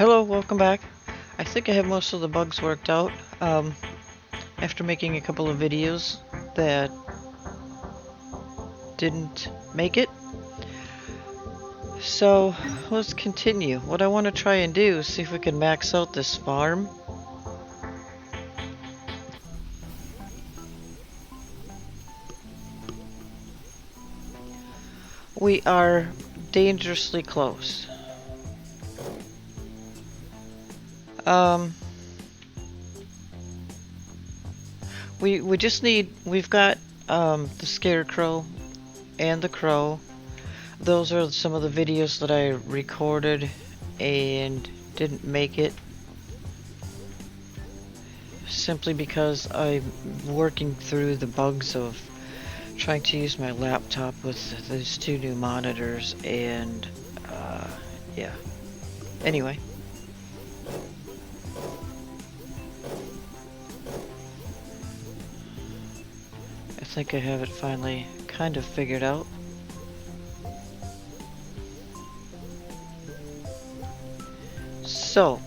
Hello, welcome back. I think I have most of the bugs worked out after making a couple of videos that didn't make it. So let's continue. What I want to try and do is see if we can max out this farm. We are dangerously close. We just need, we've got the Scarecrow and the Crow. Those are some of the videos that I recorded and didn't make it simply because I'm working through the bugs of trying to use my laptop with these two new monitors and yeah. Anyway. I think I have it finally kind of figured out. So,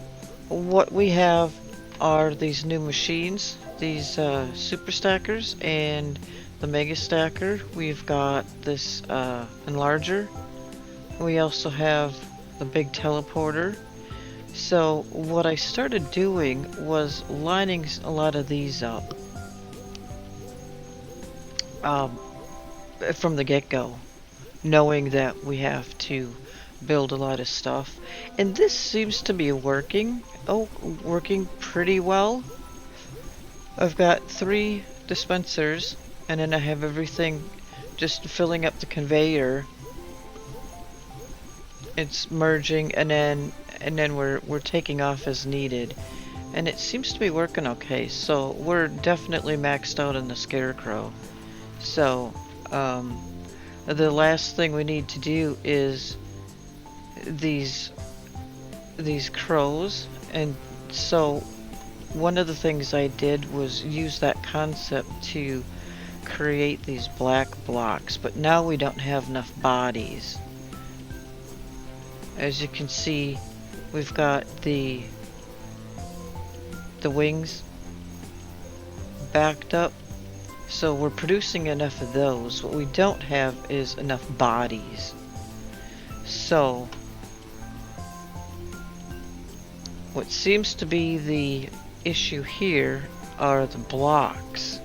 what we have are these new machines, these super stackers and the mega stacker. We've got this enlarger. We also have the big teleporter. So what I started doing was lining a lot of these up from the get-go, knowing that we have to build a lot of stuff. And this seems to be working. Oh, working pretty well. I've got 3 dispensers, and then I have everything just filling up the conveyor. It's merging, and then we're taking off as needed. And it seems to be working okay. So we're definitely maxed out on the Scarecrow. So the last thing we need to do is these crows. And so one of the things I did was use that concept to create these black blocks, but now we don't have enough bodies. As you can see, we've got the wings backed up, so we're producing enough of those. What we don't have is enough bodies. So what seems to be the issue here are the blocks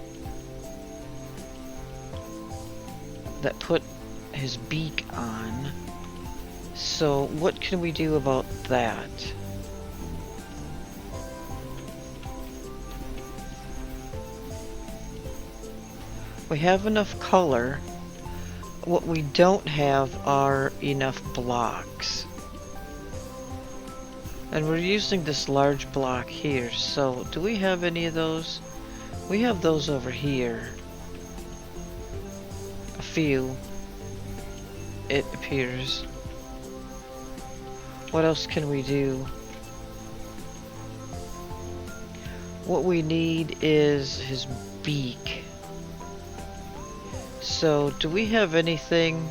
that put his beak on. So what can we do about that? We have enough color. What we don't have are enough blocks. And we're using this large block here, so do we have any of those? We have those over here. A few, it appears. What else can we do? What we need is his beak. So, do we have anything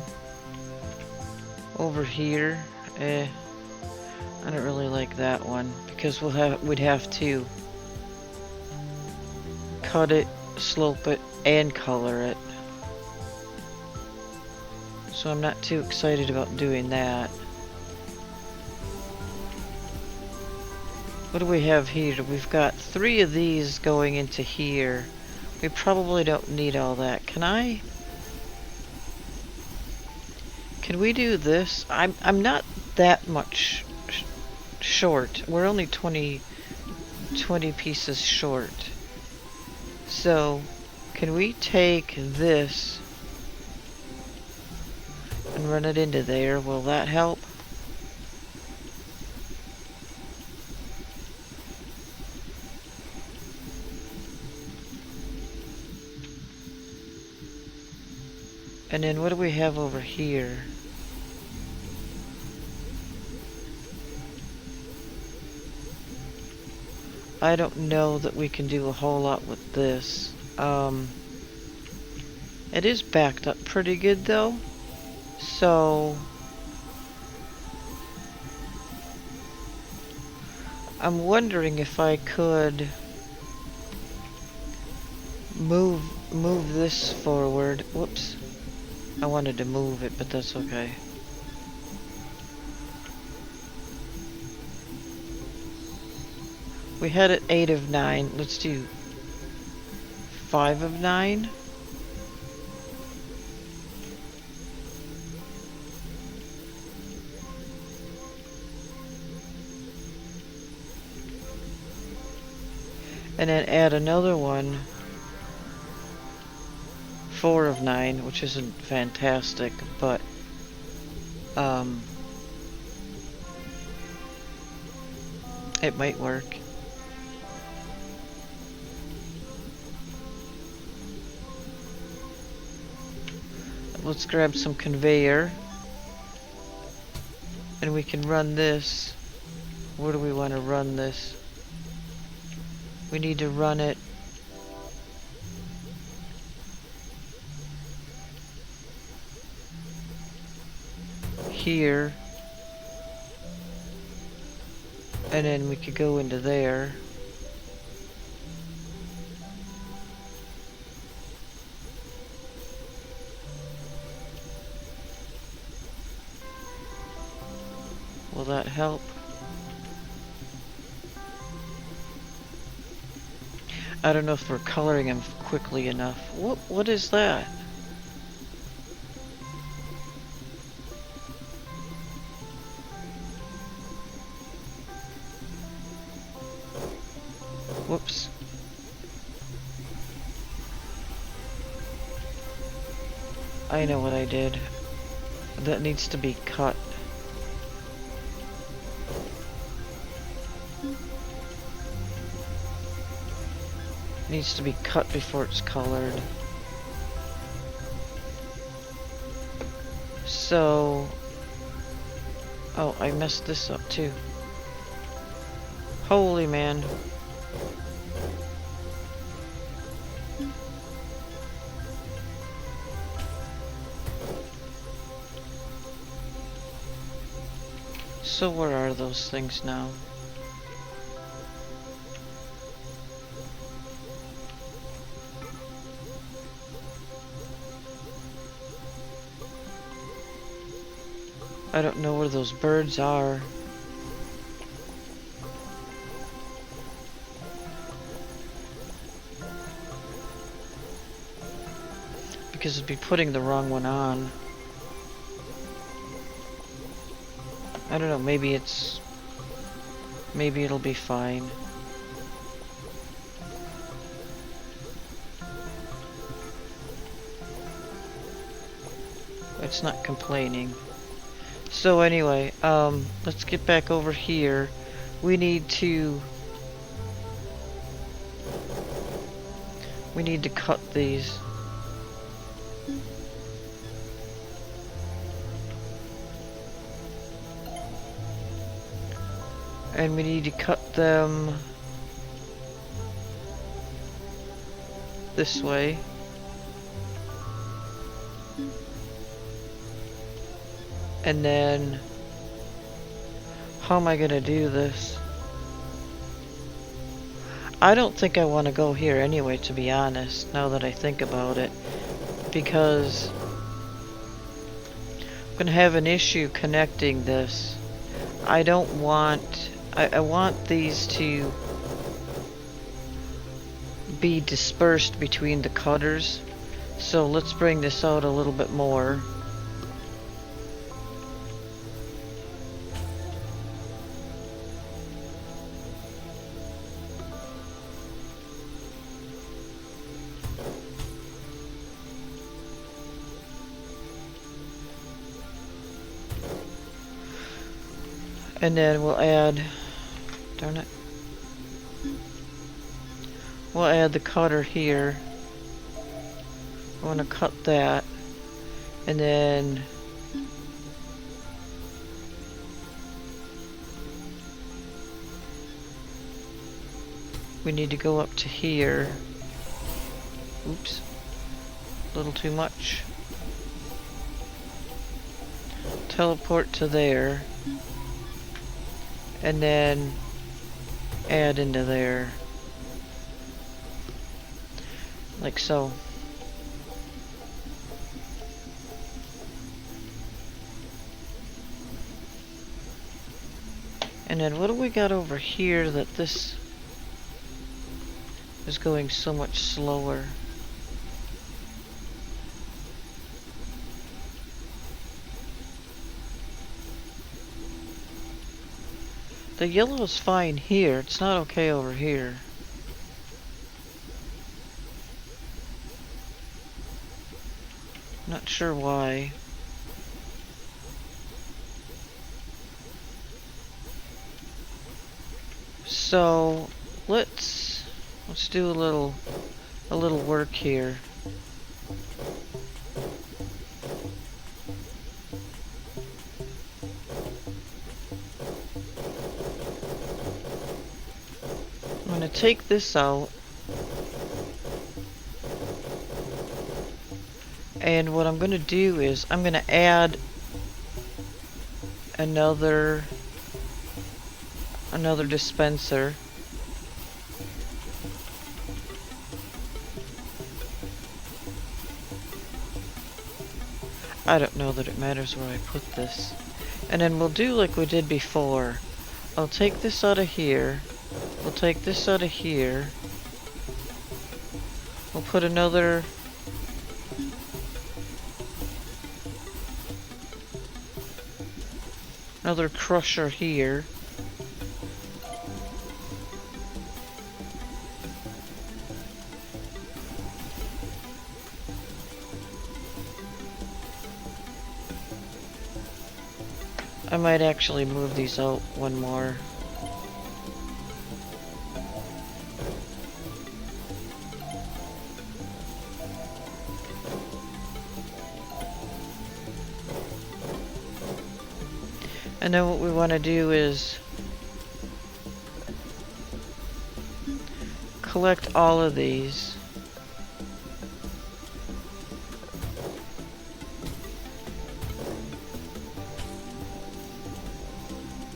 over here? I don't really like that one because we'd have to cut it, slope it, and color it. So I'm not too excited about doing that. What do we have here? We've got 3 of these going into here. We probably don't need all that. Can we do this? I'm not that much short. We're only 20 pieces short. So, can we take this and run it into there? Will that help? And then what do we have over here? I don't know that we can do a whole lot with this. It is backed up pretty good though. So I'm wondering if I could move this forward. Whoops. I wanted to move it, but that's okay. We had it 8 of 9. Let's do 5 of 9. And then add another one. 4 of 9, which isn't fantastic, but it might work. Let's grab some conveyor, and we can run this. Where do we want to run this? We need to run it here, and then we could go into there. Will that help? I don't know if we're coloring them quickly enough. What is that? Whoops. I know what I did. That needs to be cut. Needs to be cut before it's colored. So... oh, I messed this up too. Holy man. So where are those things now? I don't know where those birds are. Because it'd be putting the wrong one on. I don't know, maybe it'll be fine. It's not complaining. So anyway, let's get back over here. We need to cut these. And we need to cut them this way. And then, how am I gonna do this? I don't think I want to go here anyway, to be honest, now that I think about it. Because I'm gonna have an issue connecting this. I don't want... I want these to be dispersed between the cutters. So let's bring this out a little bit more. And then we'll add, darn it, we'll add the cutter here. I want to cut that, and then we need to go up to here. Oops, a little too much. Teleport to there. And then add into there. Like so. And then what do we got over here that this is going so much slower? The yellow is fine here, it's not okay over here. Not sure why. So let's do a little work here. I'm gonna take this out. And what I'm gonna do is I'm gonna add another dispenser. I don't know that it matters where I put this. And then we'll do like we did before. I'll take this out of here. We'll take this out of here. We'll put another crusher here. I might actually move these out one more. And then what we want to do is collect all of these.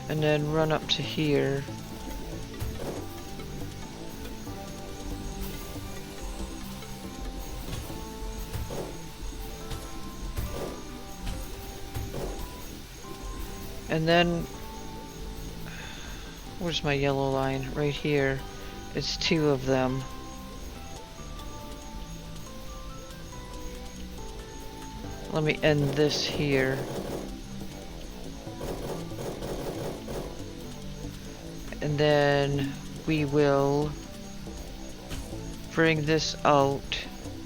And then run up to here. And then, where's my yellow line? Right here. It's 2 of them. Let me end this here. And then we will bring this out.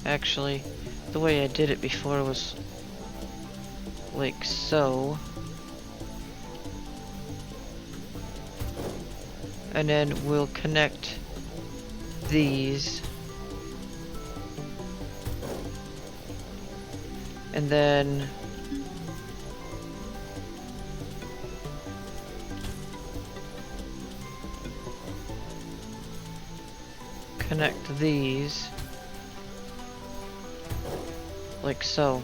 Actually, the way I did it before was like so. And then we'll connect these. And then connect these like so.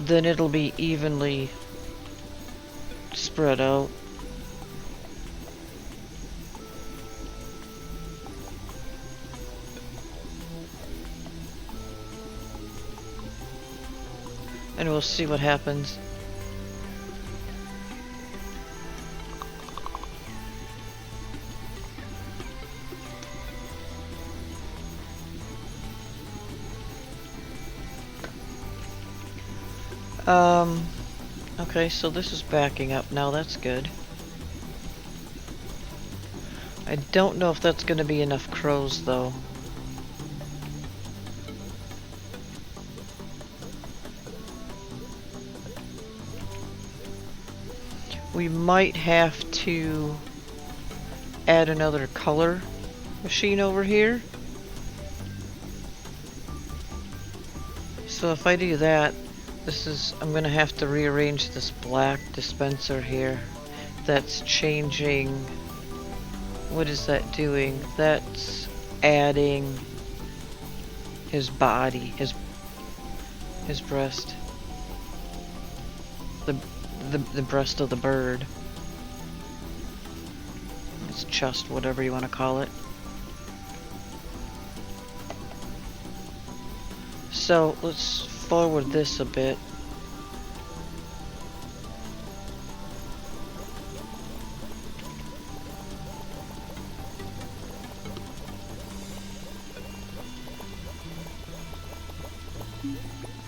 Then it'll be evenly spread out. And we'll see what happens. Okay, so this is backing up now, that's good. I don't know if that's gonna be enough crows, though. We might have to add another color machine over here. So if I do that, I'm gonna have to rearrange this black dispenser here. That's changing. What is that doing? That's adding his body, his breast. the breast of the bird. Its chest, whatever you want to call it. So let's forward this a bit.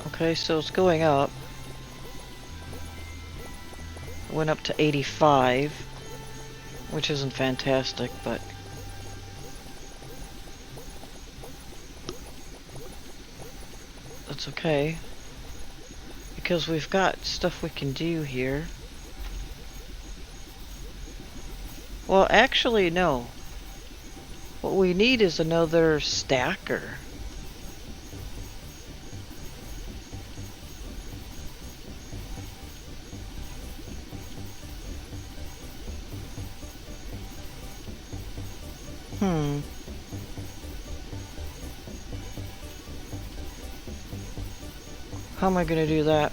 Okay, so it's going up. Went up to 85, which isn't fantastic, but that's okay, because we've got stuff we can do here. Well, actually, no. What we need is another stacker. How am I gonna do that?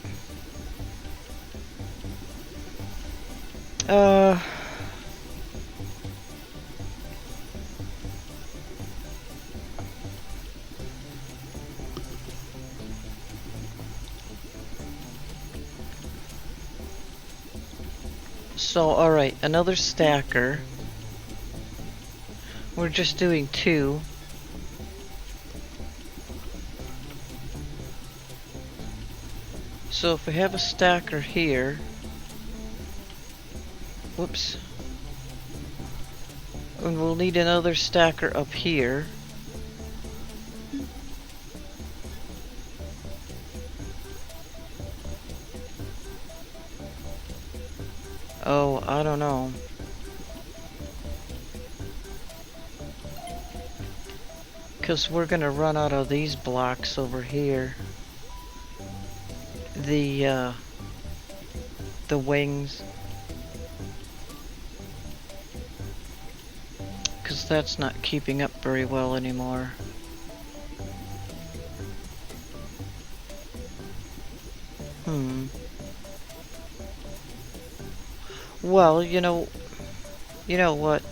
So, alright, another stacker. We're just doing 2. So if we have a stacker here, whoops, and we'll need another stacker up here. Oh, I don't know. Because we're gonna run out of these blocks over here. The wings. Because that's not keeping up very well anymore. Well, you know what?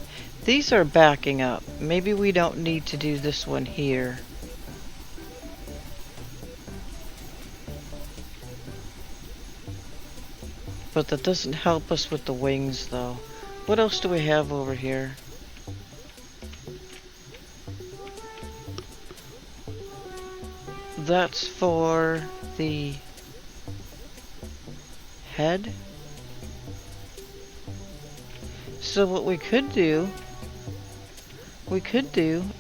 These are backing up. Maybe we don't need to do this one here. But that doesn't help us with the wings, though. What else do we have over here? That's for the head. So what we could do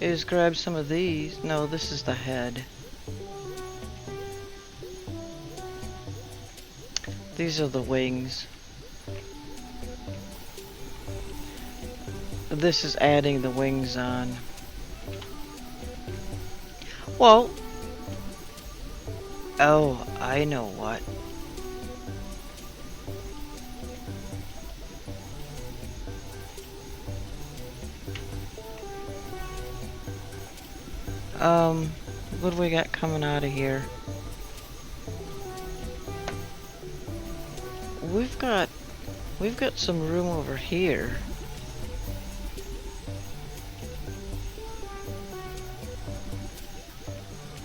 is grab some of these. No, this is the head. These are the wings. This is adding the wings on. Well, oh, I know what. What do we got coming out of here? We've got some room over here.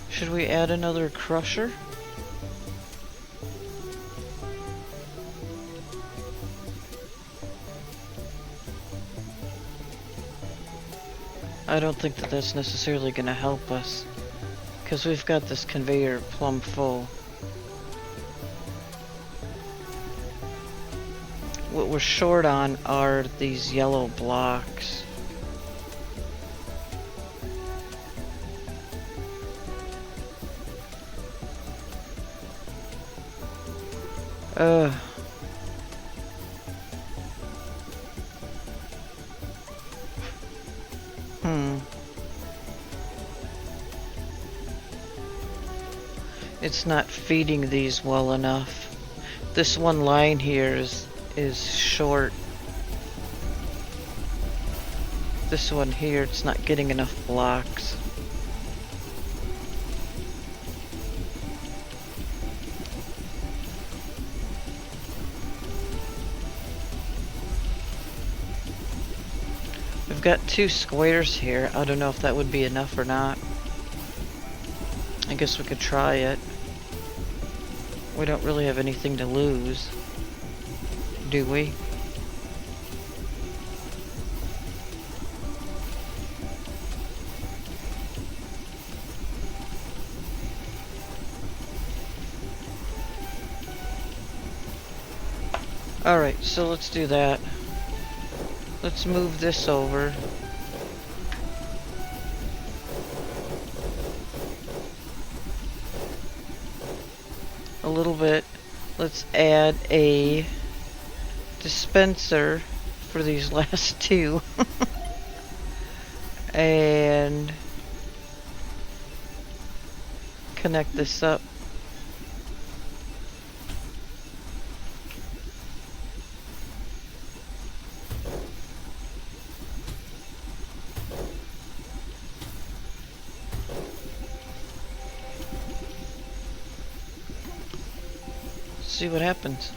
Should we add another crusher? I don't think that that's necessarily going to help us, because we've got this conveyor plumb full. What we're short on are these yellow blocks. It's not feeding these well enough. This one line here is short. This one here, it's not getting enough blocks. I've got 2 squares here. I don't know if that would be enough or not. I guess we could try it. We don't really have anything to lose, do we? Alright, so let's do that. Let's move this over. A little bit. Let's add a dispenser for these last 2. And connect this up. See what happens.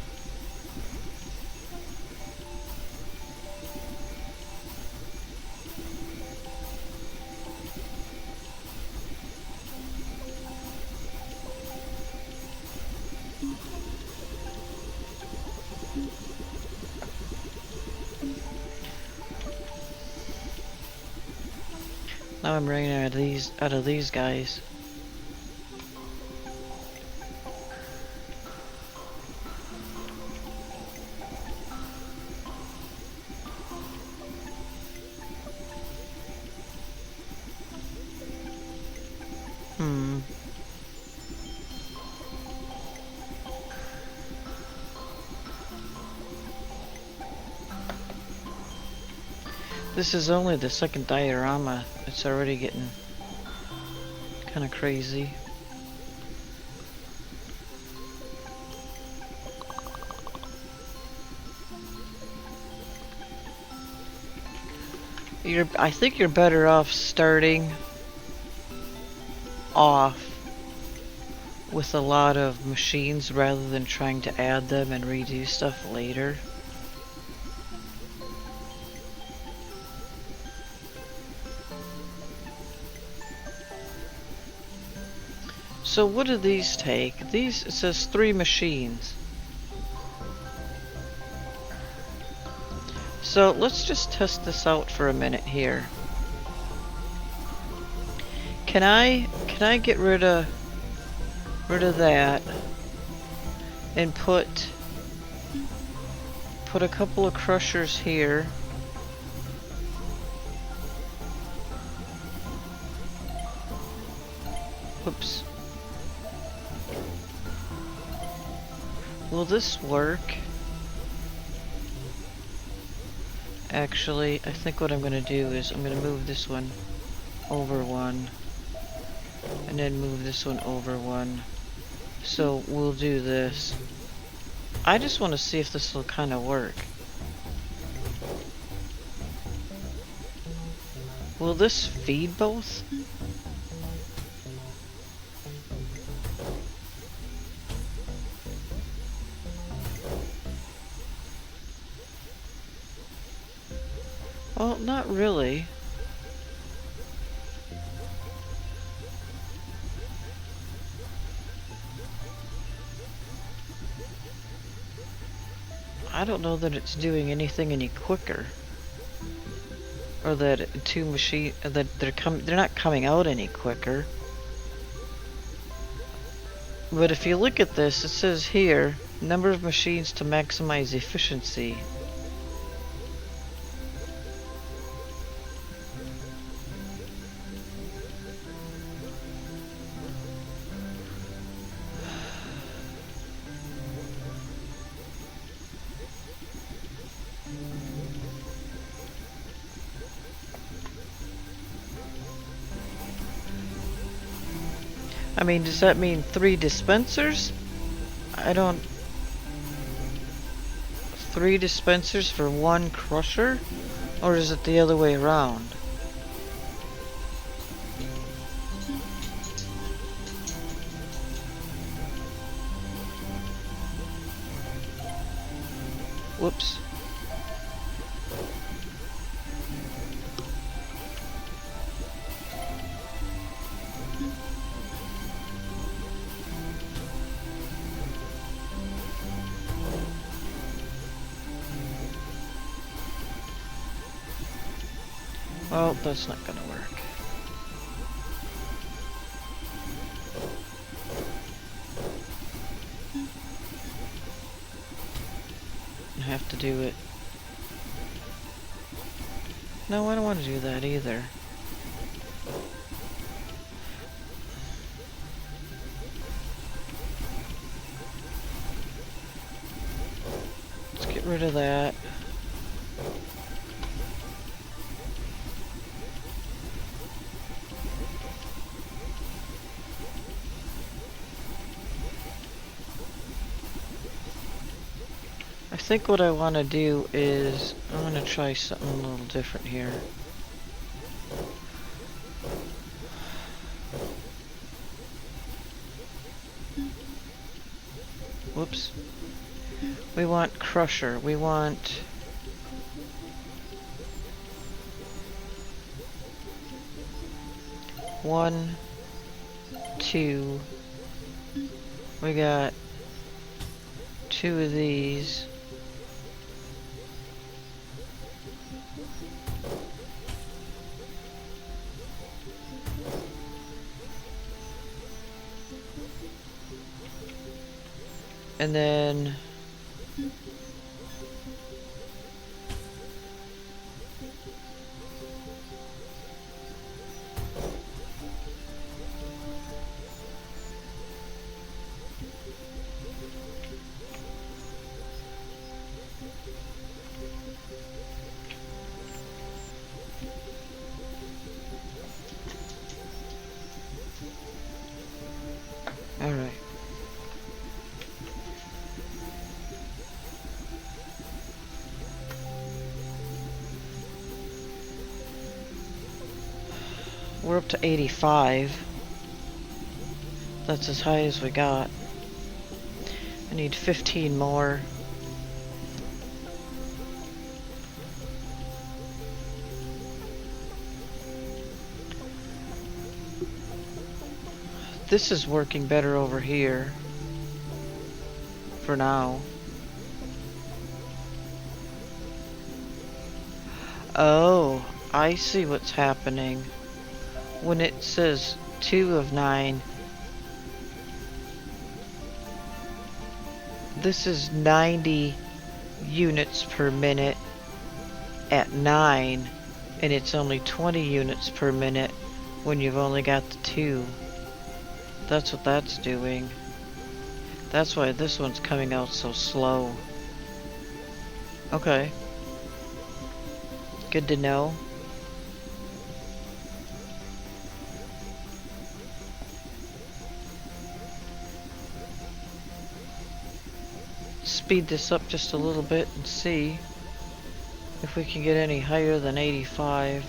Now I'm running out of these guys. This is only the second diorama. It's already getting kind of crazy. I think you're better off starting off with a lot of machines rather than trying to add them and redo stuff later. So what do these take? These, it says 3 machines. So let's just test this out for a minute here. Can I get rid of that and put a couple of crushers here? Whoops. Will this work? Actually, I think what I'm going to do is I'm going to move this one over 1 and then move this one over 1. So we'll do this. I just want to see if this will kind of work. Will this feed both? Well, not really. I don't know that it's doing anything any quicker, or that they're not coming out any quicker. But if you look at this, it says here, number of machines to maximize efficiency. I mean, does that mean 3 dispensers? I don't... 3 dispensers for 1 crusher? Or is it the other way around? Whoops. Well, that's not gonna work. I have to do it. No, I don't want to do that either. Let's get rid of that. I think what I want to do is, I'm going to try something a little different here. Whoops. We want Crusher. We want... One, two. We got two of these. And then all right. We're up to 85. That's as high as we got. I need 15 more. This is working better over here. For now. Oh, I see what's happening. When it says 2 of 9, this is 90 units per minute at 9, and it's only 20 units per minute when you've only got the 2. That's what that's doing. That's why this one's coming out so slow. Okay. Good to know. Speed this up just a little bit and see if we can get any higher than 85.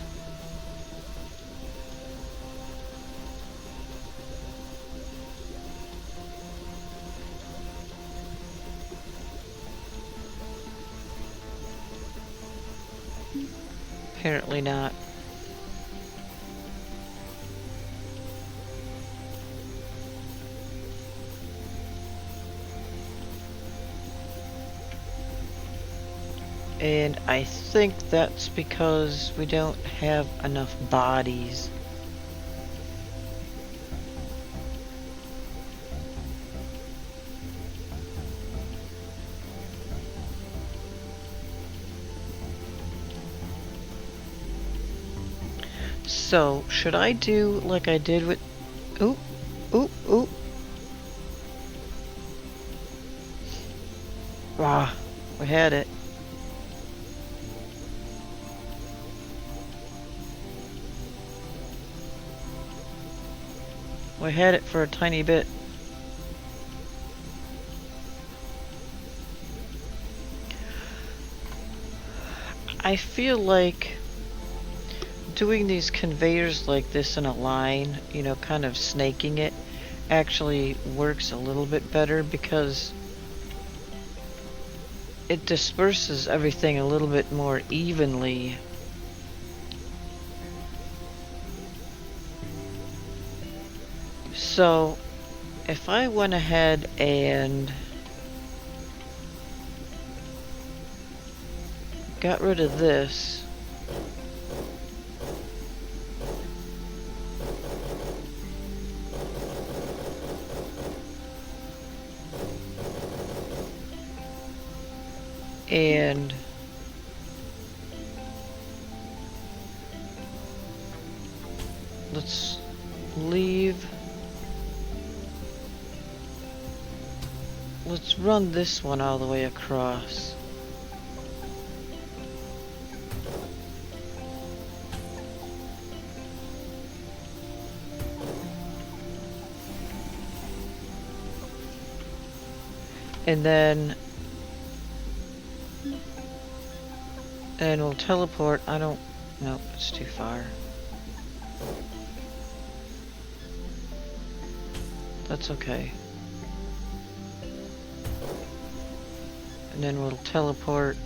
Apparently not. And I think that's because we don't have enough bodies. So, should I do like I did with... Oop, oop, oop. Ah, we had it. We had it for a tiny bit. I feel like doing these conveyors like this in a line, you know, kind of snaking it, actually works a little bit better because it disperses everything a little bit more evenly. So, if I went ahead and got rid of this, And let's leave. Let's run this one all the way across. And then we'll teleport. I don't, nope, it's too far. That's okay. And then we'll teleport.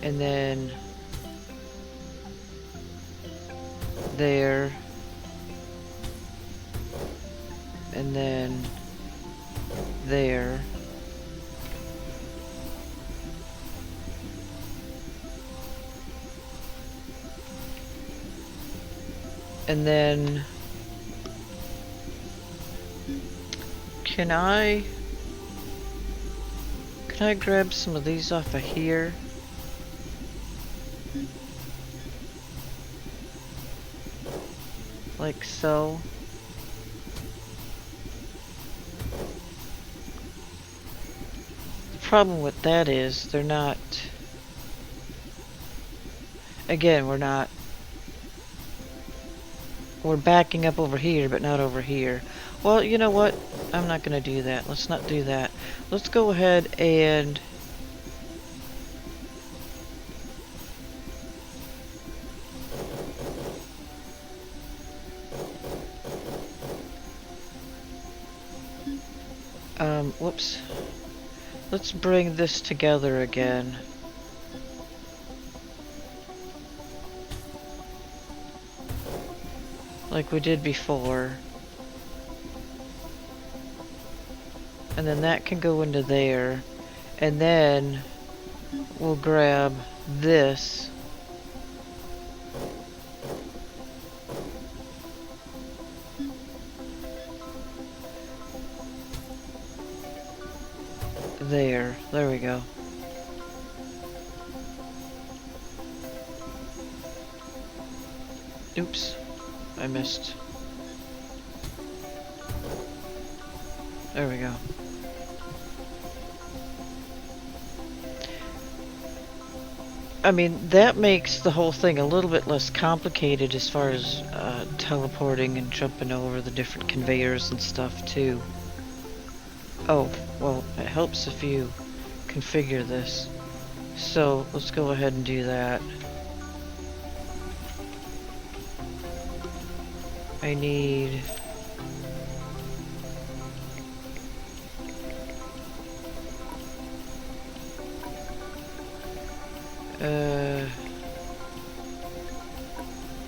And then there. And then there. And then can I grab some of these off of here? Like so. The problem with that is they're not, again, we're backing up over here, but not over here. Well, you know what? I'm not gonna do that. Let's not do that. Let's go ahead and whoops. Let's bring this together again. Like we did before. And then that can go into there. And then we'll grab this. There we go. Oops, I missed. There we go. I mean, that makes the whole thing a little bit less complicated as far as teleporting and jumping over the different conveyors and stuff too. Oh, well, it helps if you configure this. So, let's go ahead and do that. I need...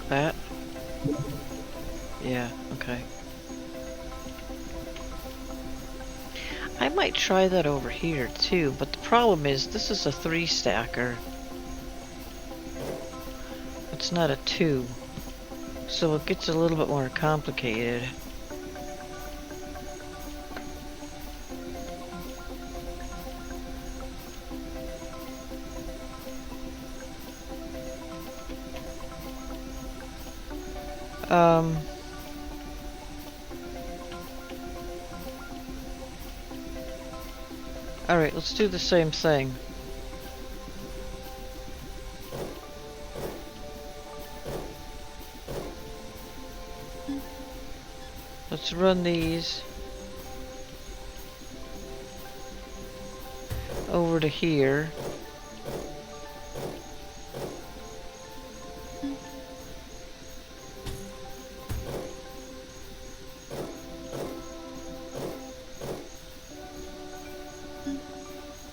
that? Yeah, okay. I might try that over here too, but the problem is this is a 3-stacker. It's not a 2. So it gets a little bit more complicated. Alright, let's do the same thing. Let's run these over to here.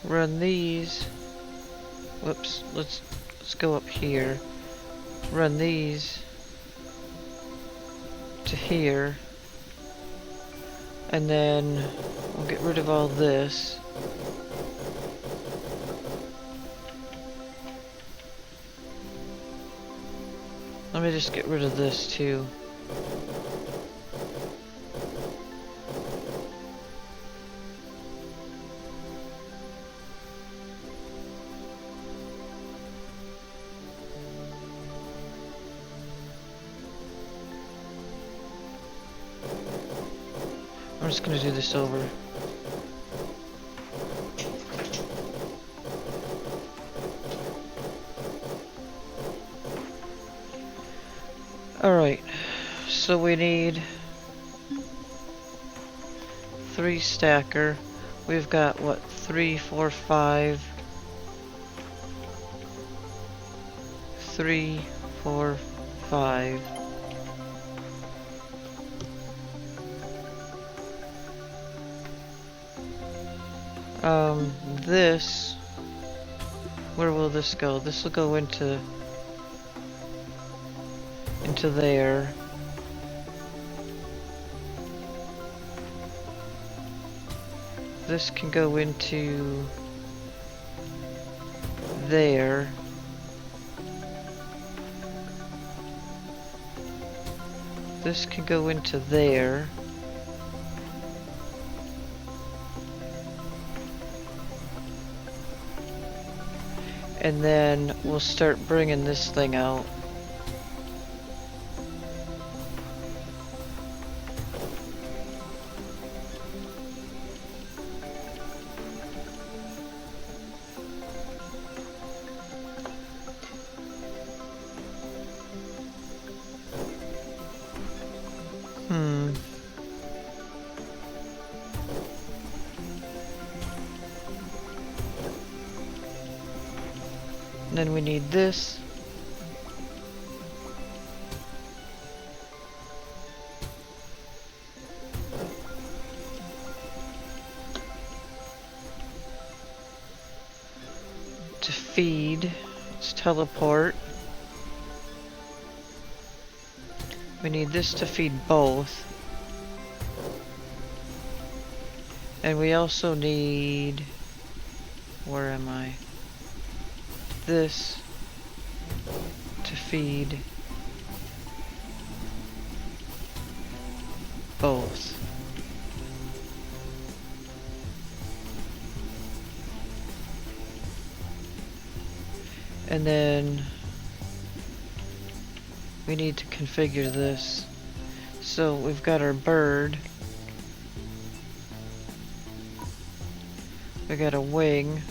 Run these. Whoops, let's go up here. Run these to here. And then we'll get rid of all this. Let me just get rid of this too. I'm just gonna do this over. Alright, so we need 3 stacker. We've got what, 3, 4, 5. 3, 4, 5. This, where will this go? This will go into there. This can go into there. This can go into there. And then we'll start bringing this thing out. And then we need this. To feed, let's teleport. We need this to feed both. And we also need, where am I? This to feed both. And then we need to configure this. So we've got our bird. We got a wing.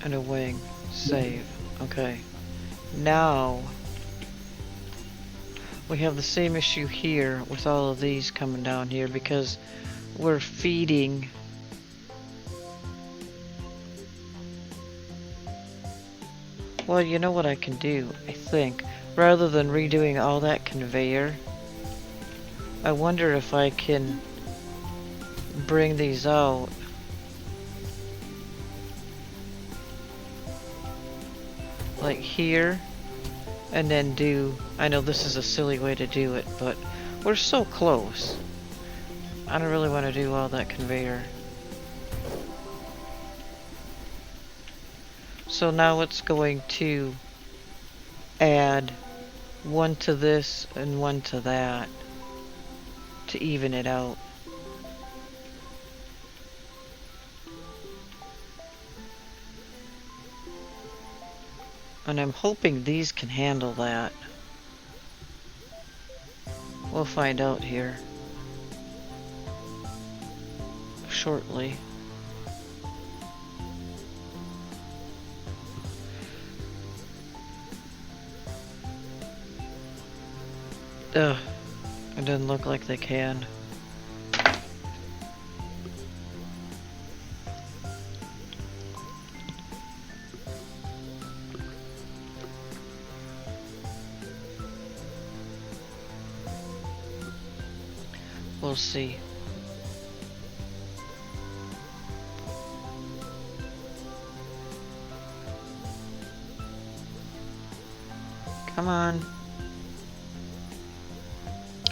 And a wing. Save. Okay. Now we have the same issue here with all of these coming down here because we're feeding. Well, you know what I can do, I think. Rather than redoing all that conveyor, I wonder if I can bring these out. Like here, and then do, I know this is a silly way to do it, but we're so close. I don't really want to do all that conveyor. So now it's going to add one to this and one to that to even it out. And I'm hoping these can handle that. We'll find out here shortly. Ugh, it doesn't look like they can. We'll see. Come on.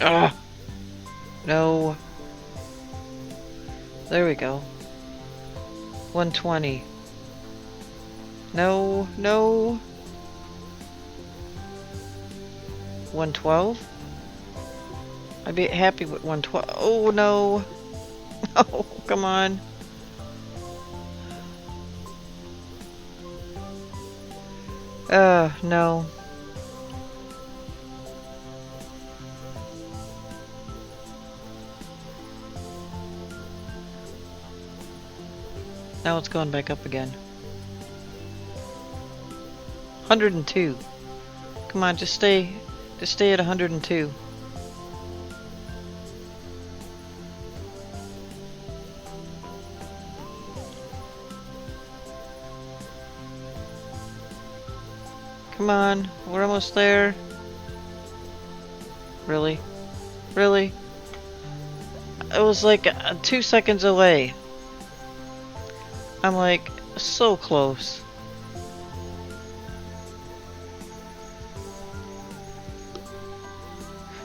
Ah! No. There we go. 120. No, no. 112? I'd be happy with 112. Oh no. Oh, come on. No. Now it's going back up again. 102. Come on, just stay at 102. Come on, we're almost there. Really? Really? It was like 2 seconds away. I'm like, so close.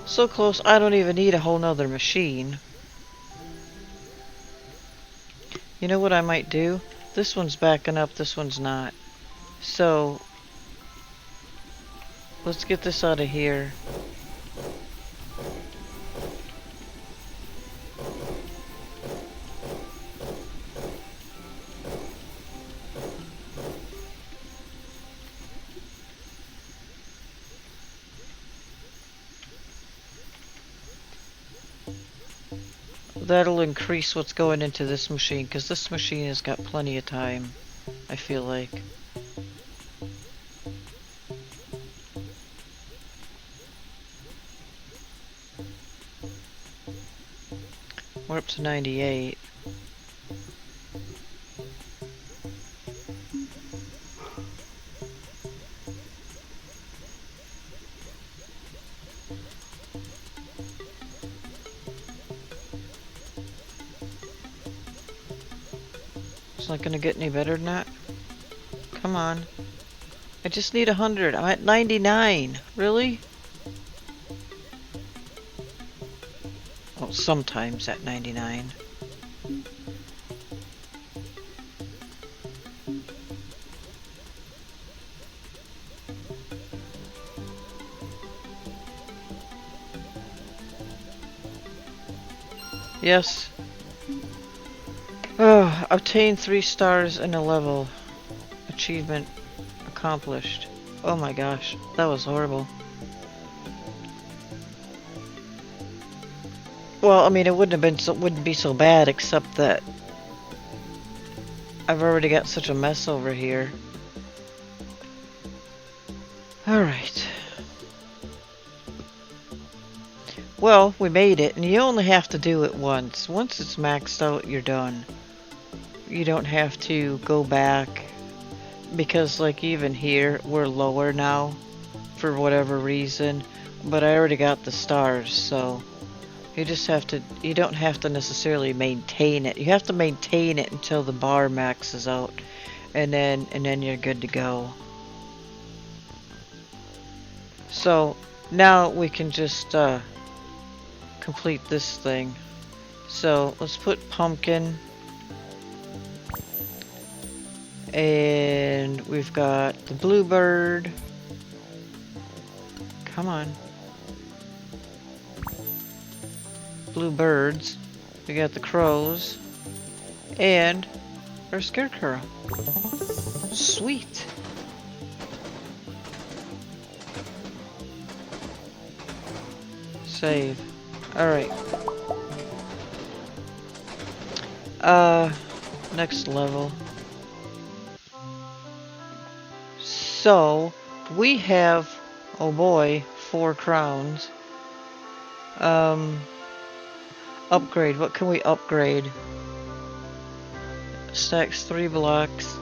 So close, I don't even need a whole nother machine. You know what I might do? This one's backing up, this one's not. So, let's get this out of here. That'll increase what's going into this machine, because this machine has got plenty of time, I feel like. We're up to 98. It's not gonna get any better than that. Come on. I just need 100. I'm at 99. Really? Well, sometimes at 99. Yes. Oh, obtain 3 stars in a level. Achievement accomplished. Oh my gosh, that was horrible. Well, I mean, it wouldn't be so bad, except that I've already got such a mess over here. Alright. Well, we made it, and you only have to do it once. Once it's maxed out, you're done. You don't have to go back, because like even here, we're lower now, for whatever reason, but I already got the stars, so you just have to, you don't have to necessarily maintain it. You have to maintain it until the bar maxes out, and then you're good to go. So now we can just complete this thing. So let's put pumpkin, and we've got the bluebird. Come on. Bluebirds. We got the crows. And our scarecrow. Sweet. Save. Alright. Next level. So, we have, oh boy, 4 crowns. Upgrade. What can we upgrade? Stacks 3 blocks.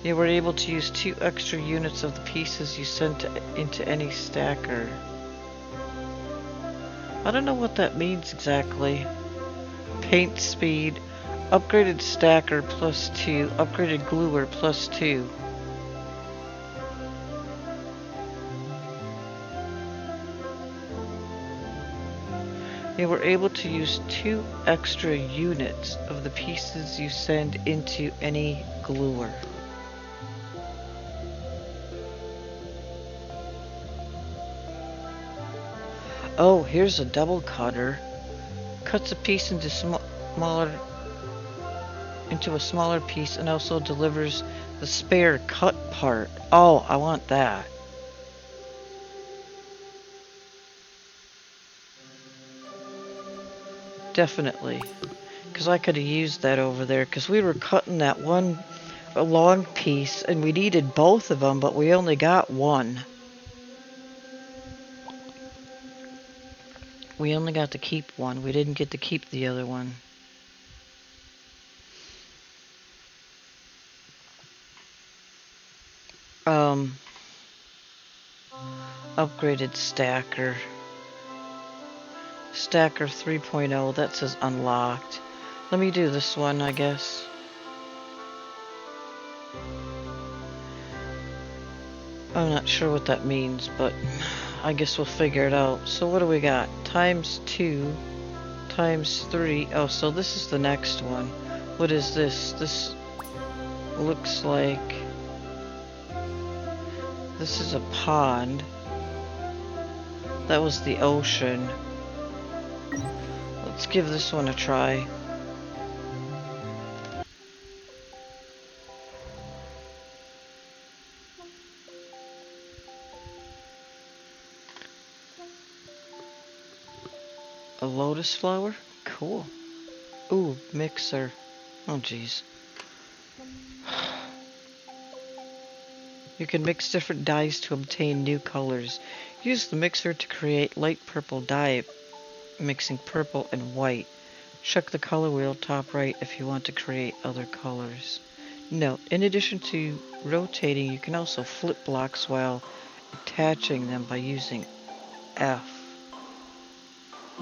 You were able to use 2 extra units of the pieces you sent into any stacker. I don't know what that means exactly. Paint speed. Upgraded stacker +2. Upgraded gluer +2. You were able to use 2 extra units of the pieces you send into any gluer. Oh, here's a double cutter. Cuts a piece into smaller... into a smaller piece and also delivers the spare cut part. Oh, I want that. Definitely. Because I could have used that over there. Because we were cutting that one a long piece and we needed both of them, but we only got one. We only got to keep one. We didn't get to keep the other one. Upgraded stacker. Stacker 3.0, that says unlocked. Let me do this one, I guess. I'm not sure what that means, but I guess we'll figure it out. So what do we got? Times 2, times 3. Oh, so this is the next one. What is this? This looks like... This is a pond. That was the ocean. Let's give this one a try. A lotus flower? Cool. Ooh, mixer. Oh, jeez. You can mix different dyes to obtain new colors. Use the mixer to create light purple dye, mixing purple and white. Check the color wheel top right if you want to create other colors. Note, in addition to rotating, you can also flip blocks while attaching them by using F.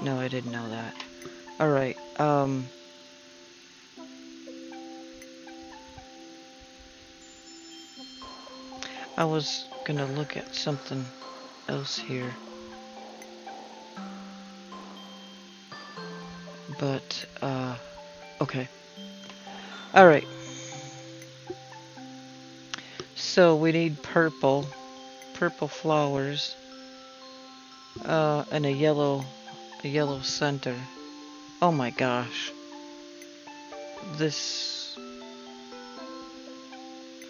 No, I didn't know that. Alright, I was gonna look at something else here. But, okay. Alright. So we need purple flowers, and a yellow center. Oh my gosh.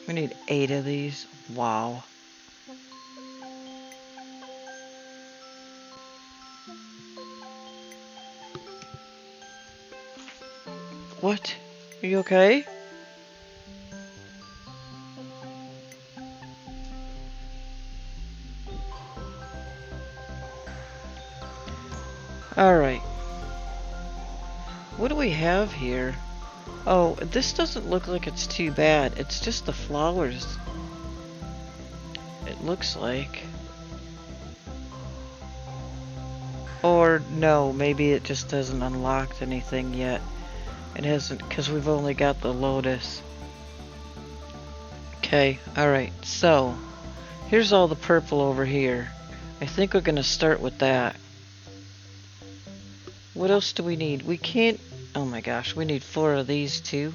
We need 8 of these. Wow. What? Are you okay? Alright. What do we have here? Oh, this doesn't look like it's too bad. It's just the flowers. It looks like. Or no, maybe it just hasn't unlocked anything yet. It hasn't, because we've only got the lotus. Okay, alright, so here's all the purple over here. I think we're gonna start with that. What else do we need? We can't... Oh my gosh, we need 4 of these too.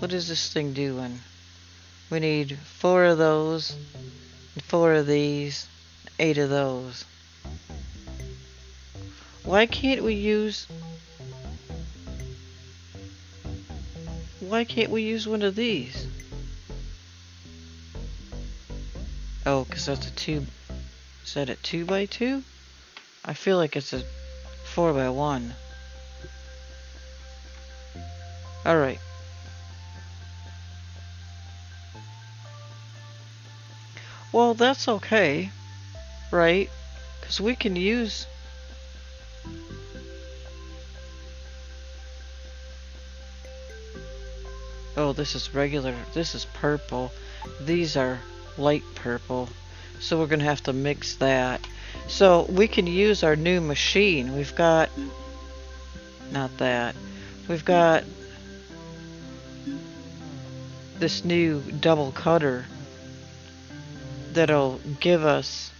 What is this thing doing? We need 4 of those, 4 of these, 8 of those. Why can't we use... Why can't we use one of these? Oh, because that's a 2... Is that a 2x2? I feel like it's a 4x1. Alright. Well, that's okay, right? Because we can use... Oh, this is regular. This is purple. These are light purple. So we're going to have to mix that. So we can use our new machine. We've got... Not that. We've got this new double cutter that'll give us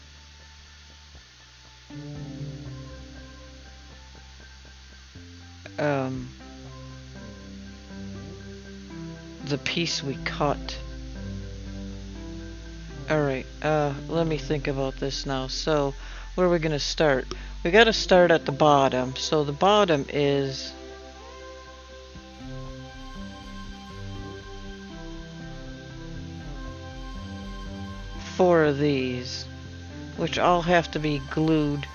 the piece we cut. Alright, let me think about this now. So, where are we gonna start? We gotta start at the bottom. So the bottom is 4 of these, which all have to be glued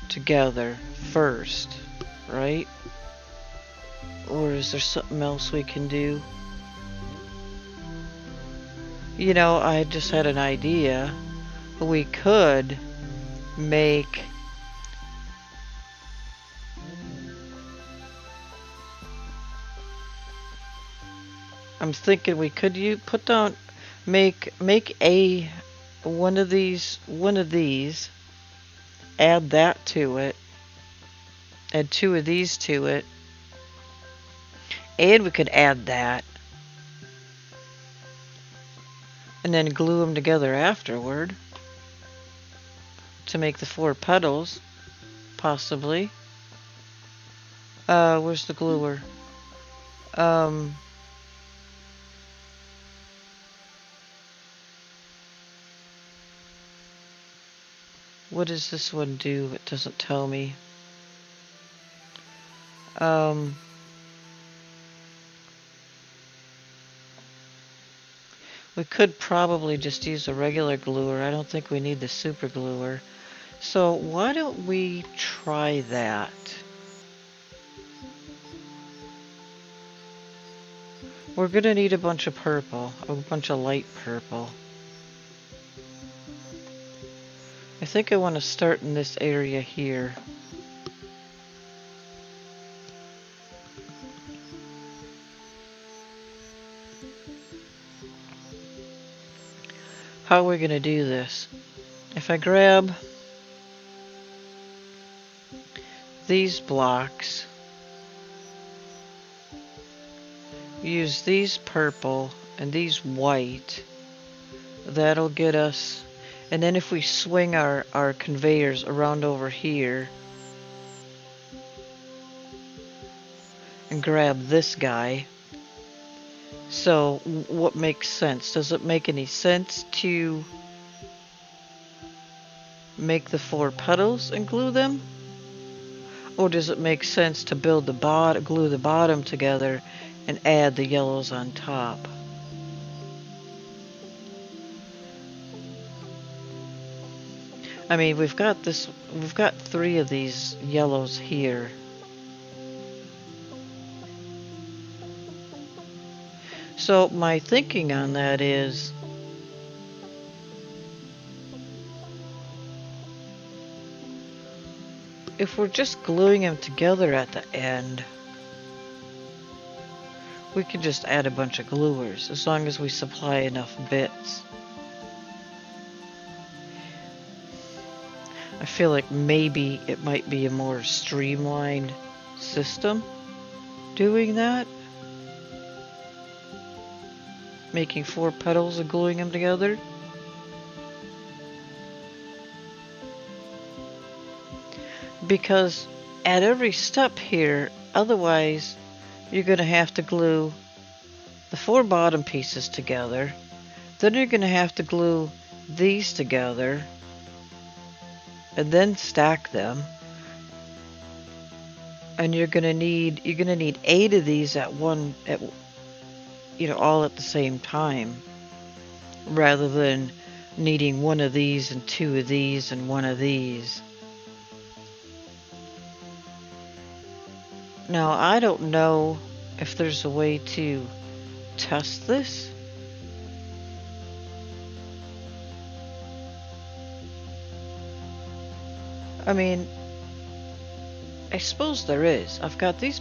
together first, right? Or is there something else we can do? You know, I just had an idea. We could make I'm thinking we could put down make a one of these, add that to it, add 2 of these to it, and we could add that and then glue them together afterward to make the 4 petals, possibly. Where's the gluer? What does this one do? It doesn't tell me. We could probably just use a regular gluer. I don't think we need the super gluer. So why don't we try that? We're gonna need a bunch of purple, a bunch of light purple. I think I want to start in this area here. How are we going to do this? If I grab these blocks, use these purple and these white, that'll get us. And then if we swing our conveyors around over here and grab this guy. So what makes sense? Does it make any sense to make the 4 petals and glue them? Or does it make sense to build the glue the bottom together and add the yellows on top? I mean, we've got 3 of these yellows here. So my thinking on that is if we're just gluing them together at the end, we can just add a bunch of gluers as long as we supply enough bits. I feel like maybe it might be a more streamlined system doing that. Making 4 petals and gluing them together. Because at every step here, otherwise you're going to have to glue the 4 bottom pieces together. Then you're going to have to glue these together and then stack them. And you're going to need 8 of these all at the same time, rather than needing 1 of these and 2 of these and 1 of these. Now, I don't know if there's a way to test this. I mean, I suppose there is. I've got these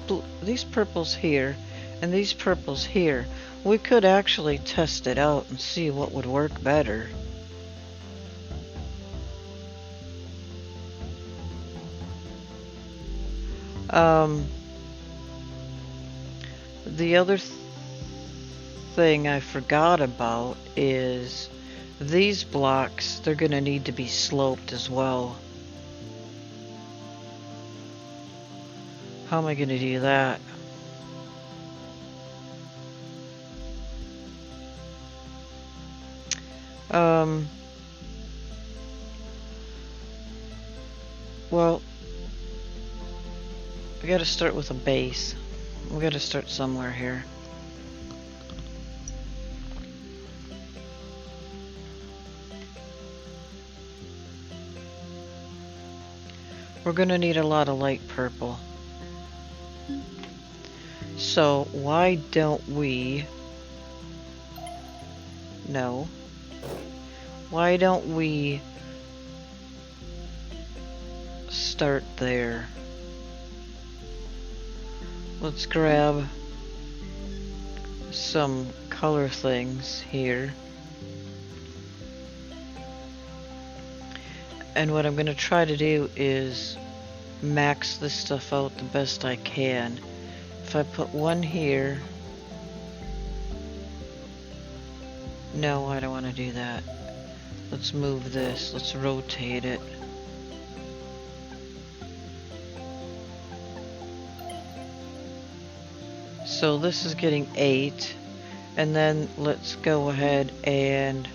purples here and these purples here. We could actually test it out and see what would work better. The other thing I forgot about is these blocks, they're going to need to be sloped as well. How am I going to do that? Well, we got to start with a base. We got to start somewhere here. We're gonna need a lot of light purple. So why don't we... No. Why don't we start there? Let's grab some color things here. And what I'm going to try to do is max this stuff out the best I can. If I put one here... No, I don't want to do that. Let's move this. Let's rotate it. So this is getting 8. And then let's go ahead and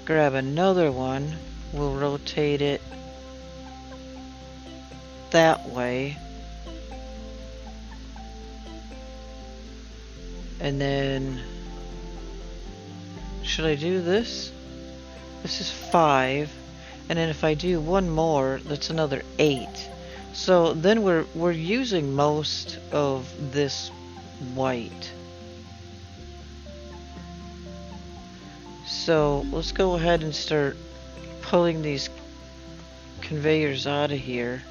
grab another one. We'll rotate it that way. And then, should I do this? This is 5. And then if I do one more, that's another 8. So then we're using most of this white. So let's go ahead and start pulling these conveyors out of here.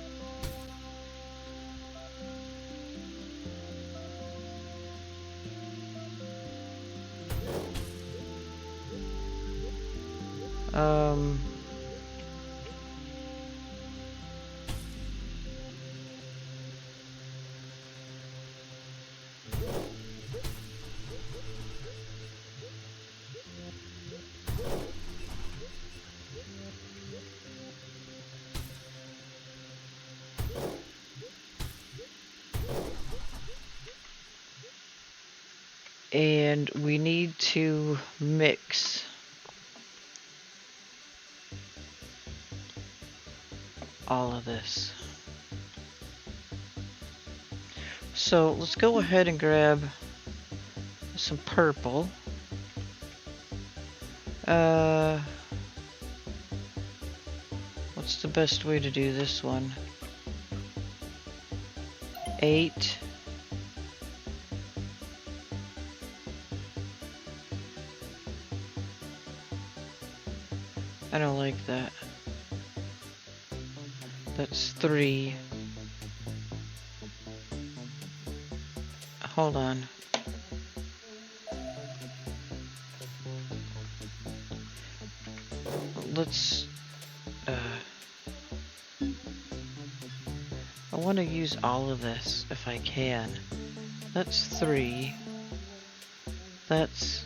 And we need to mix all of this. So let's go ahead and grab some purple. What's the best way to do this one? 8. I don't like that. That's 3. Hold on. Let's... I want to use all of this if I can. That's 3. That's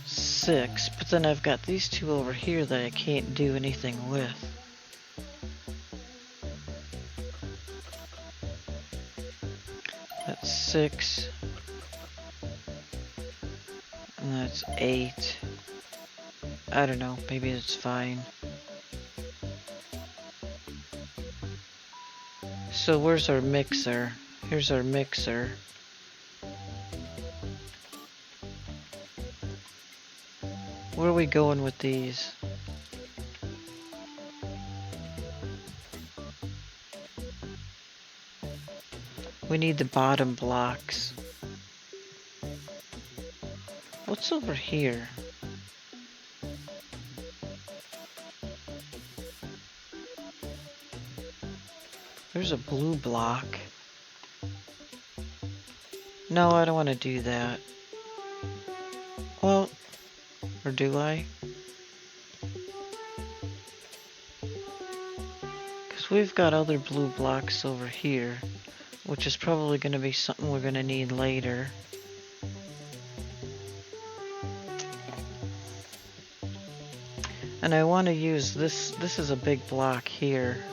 6. But then I've got these two over here that I can't do anything with. That's 6. And that's 8. I don't know, maybe it's fine. So where's our mixer? Here's our mixer. Where are we going with these? We need the bottom blocks. What's over here? There's a blue block. No, I don't want to do that. Well, or do I? Because we've got other blue blocks over here, which is probably going to be something we're going to need later. And I want to use this. This is a big block here.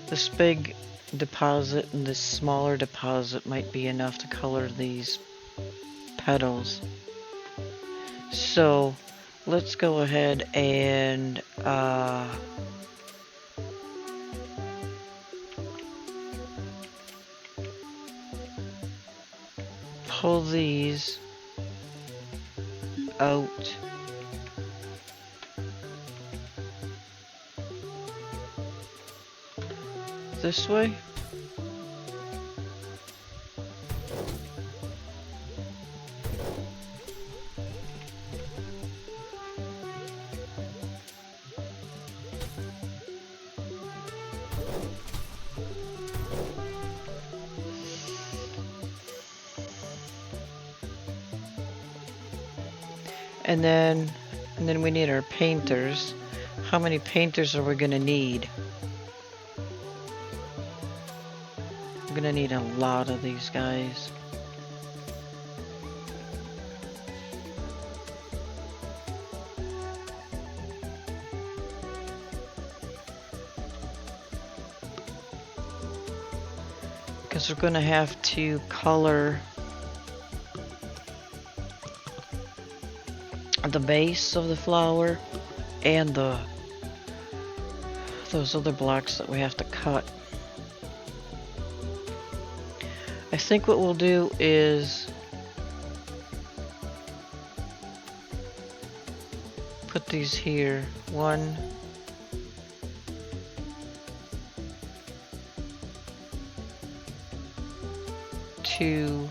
This big deposit and this smaller deposit might be enough to color these petals. So let's go ahead and pull these out. this way. And then we need our painters. How many painters are we gonna need? We're gonna need a lot of these guys. Because we're gonna have to color the base of the flower and those other blocks that we have to cut. I think what we'll do is put these here. 1, 2,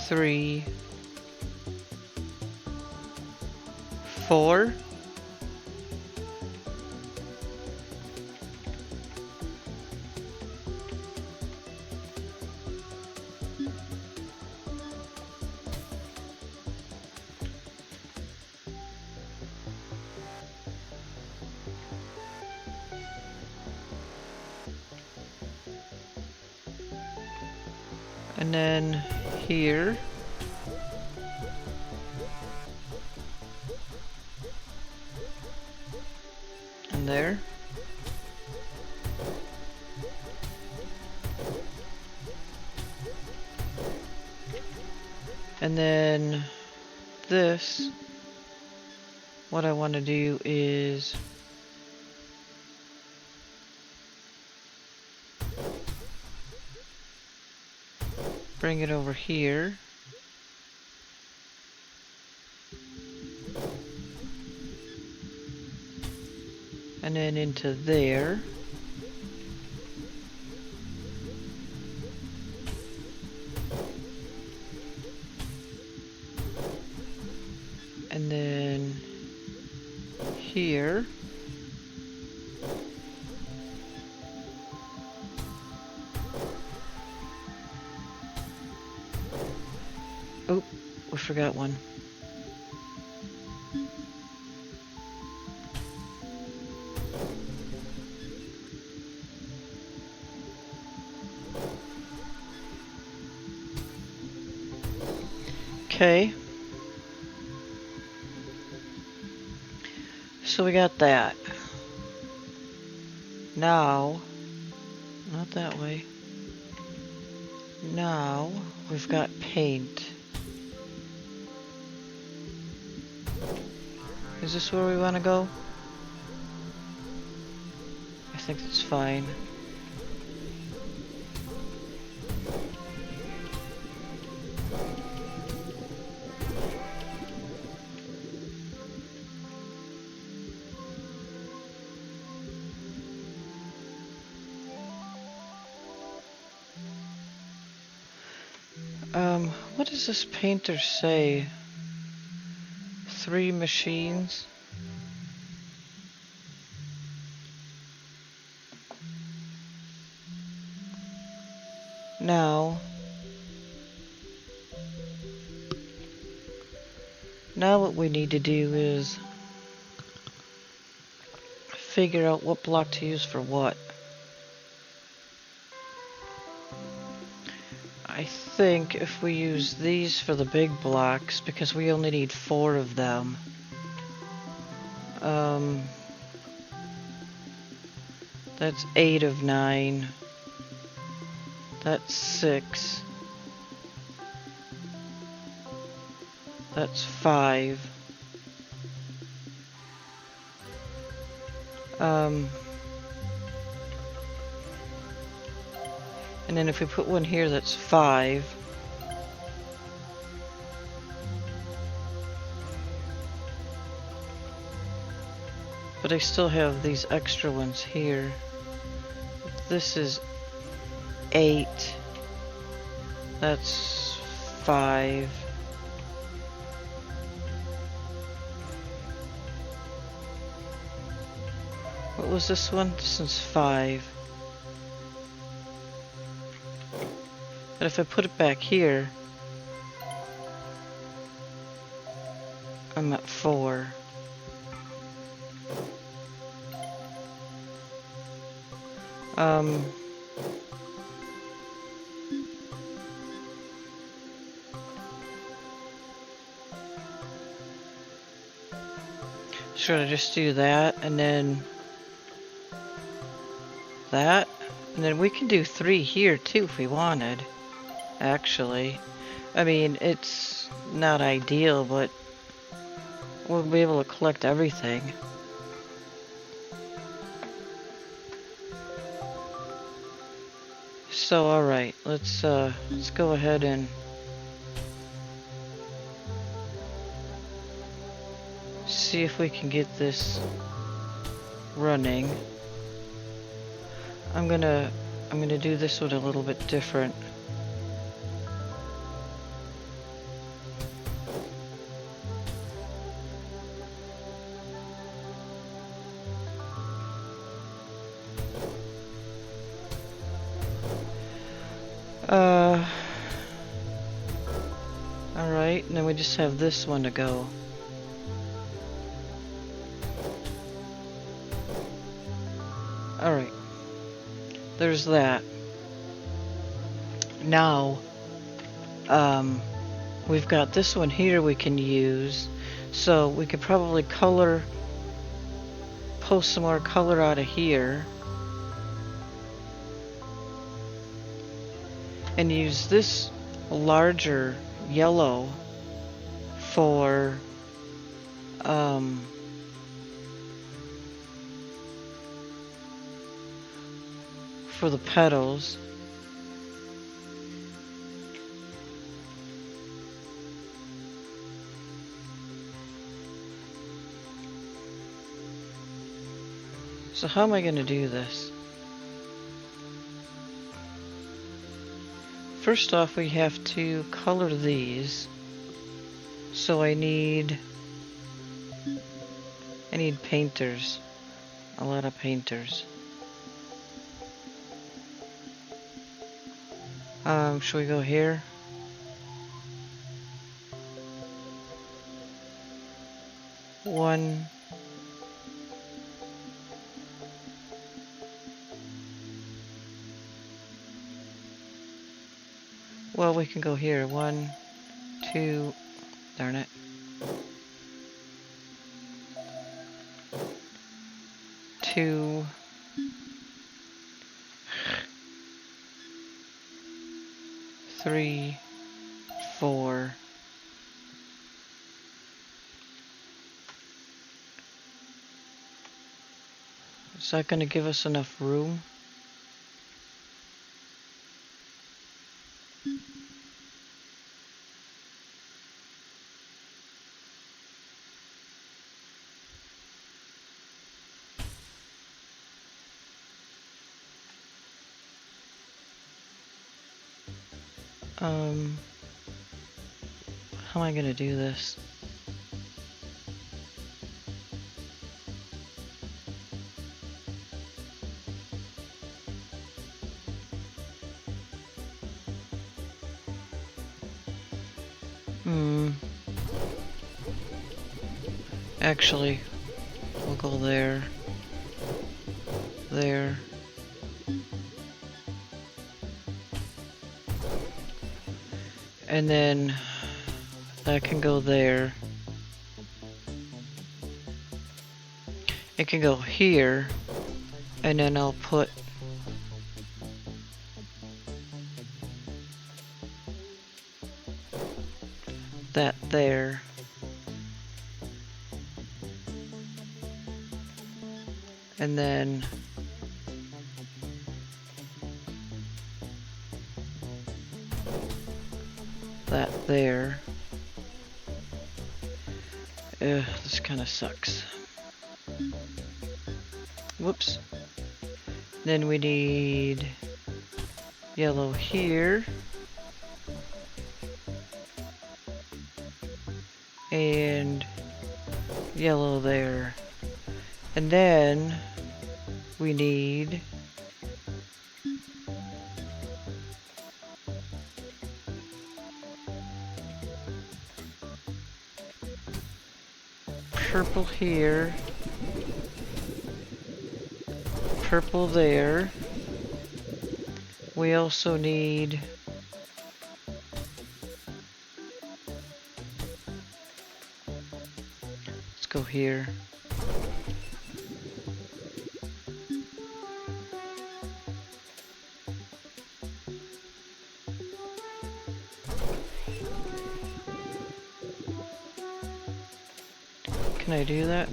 3, 4. And then here. And there. And then this, what I want to do is bring it over here. And then into there. And then here. Oh, we forgot one. Okay. So we got that. Now, not that way. Now, we've got paint. Is this where we want to go? I think that's fine. What does this painter say? 3 machines? Now what we need to do is figure out what block to use for what. I think if we use these for the big blocks, because we only need 4 of them. That's 8 of 9. That's 6. That's 5. And then if we put one here, that's 5. But But I still have these extra ones here. This is 8. That's 5. What was this one? This one's 5. But if I put it back here, I'm at 4. Should I just do that and then that? And then we can do 3 here too if we wanted, actually. I mean, it's not ideal, but we'll be able to collect everything. So, alright, let's go ahead and see if we can get this running. I'm gonna do this one a little bit different. Alright, and then we just have this one to go. Alright. There's that. Now, we've got this one here we can use. So we could probably pull some more color out of here. And use this larger yellow for the petals. So how am I going to do this? First off, we have to color these. So I need painters. A lot of painters. Should we go here? One. Well, we can go here. 1, 2, darn it. 2. 3, 4. Is that going to give us enough room? How am I gonna do this? Actually, we'll go there. There. And then that can go there. It can go here, and then I'll put that there. And then that there. This kind of sucks. Whoops. Then we need yellow here. And yellow there. And then we need purple here, purple there. We also need let's go here. Can I do that?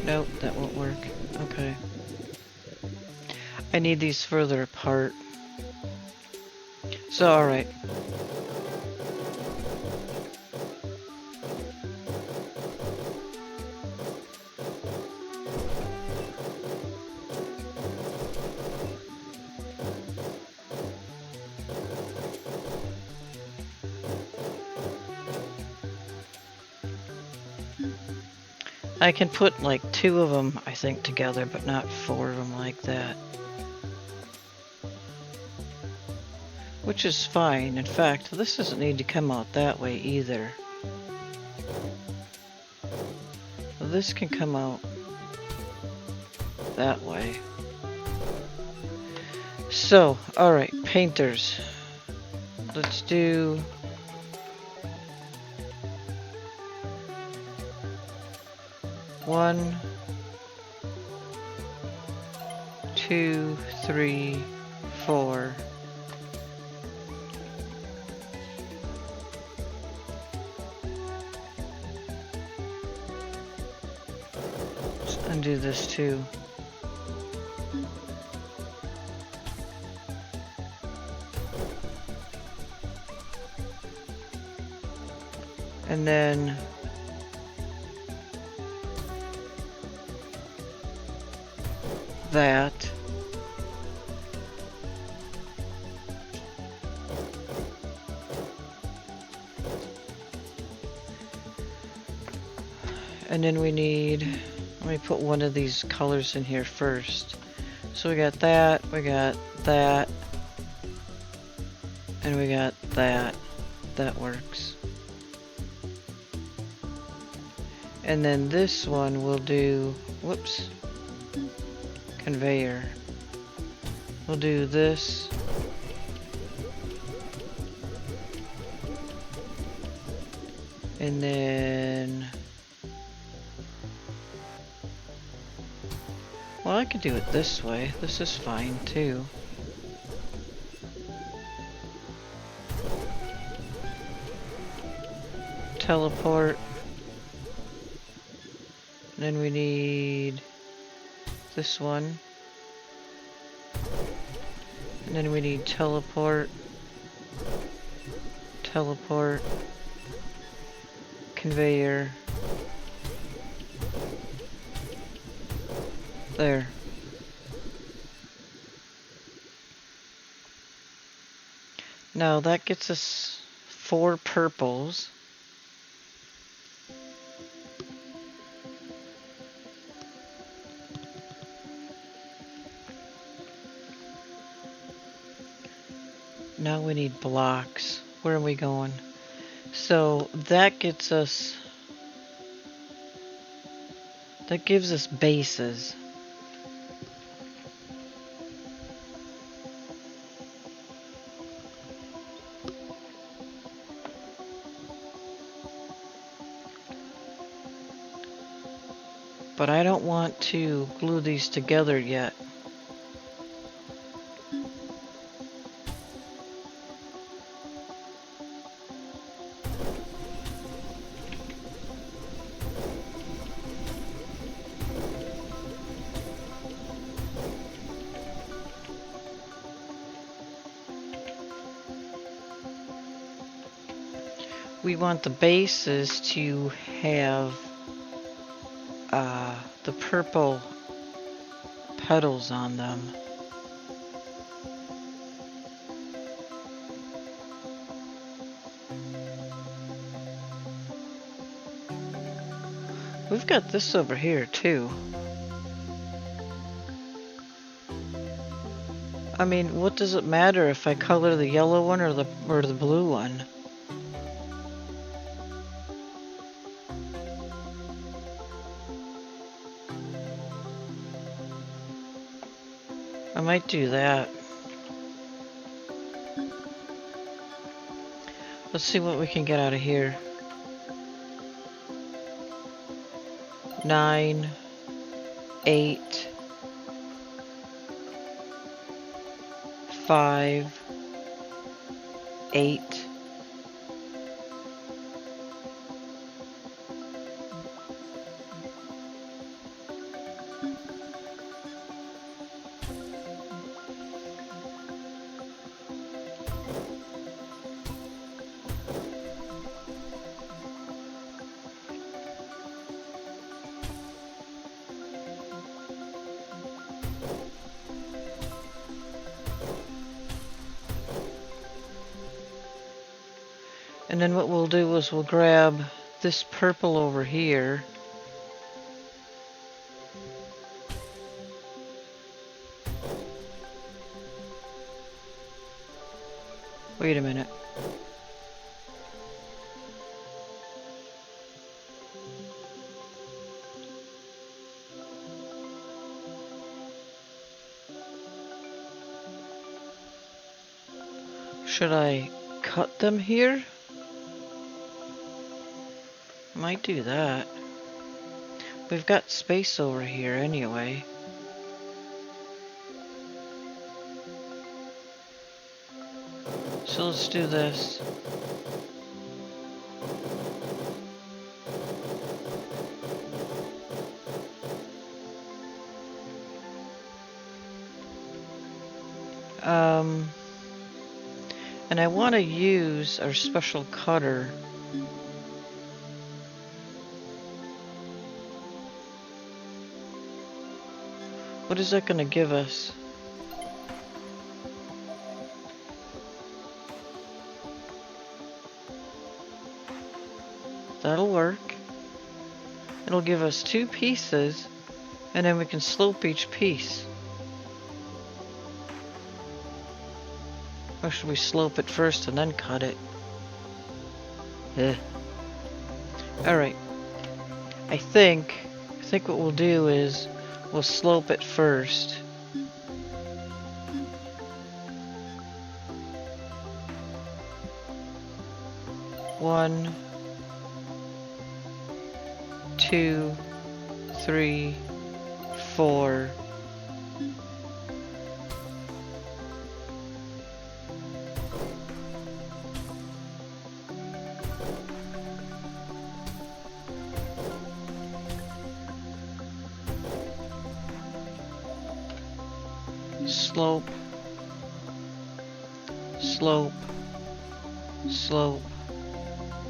Nope, that won't work. Okay. I need these further apart. So, alright. I can put like 2 of them, I think, together, but not 4 of them like that. Which is fine. In fact, this doesn't need to come out that way either. This can come out that way. So, alright, painters. Let's do... One, 2, 3, 4. Let's undo this too. And then that. And then we need, let me put one of these colors in here first. So we got that, and we got that. That works. And then this one we'll do, whoops, conveyor. We'll do this. And then, well, I could do it this way. This is fine too. Teleport. And then we need this one. And then we need teleport. Teleport. Conveyor. There. Now that gets us 4 purples. Now we need blocks. Where are we going? So that gets us, that gives us bases. But I don't want to glue these together yet. we want the bases to have the purple petals on them. We've got this over here too. I mean, what does it matter if I color the yellow one or the blue one? I might do that. Let's see what we can get out of here. 9, 8, 5, 8. And then what we'll do is we'll grab this purple over here. Wait a minute. Should I cut them here? Might do that. We've got space over here anyway. So let's do this. And I want to use our special cutter. What is that going to give us? That'll work. It'll give us 2 pieces, and then we can slope each piece. Or should we slope it first and then cut it? Alright. I think what we'll do is we'll slope it first. One, 2, 3, 4. Slope, slope, slope,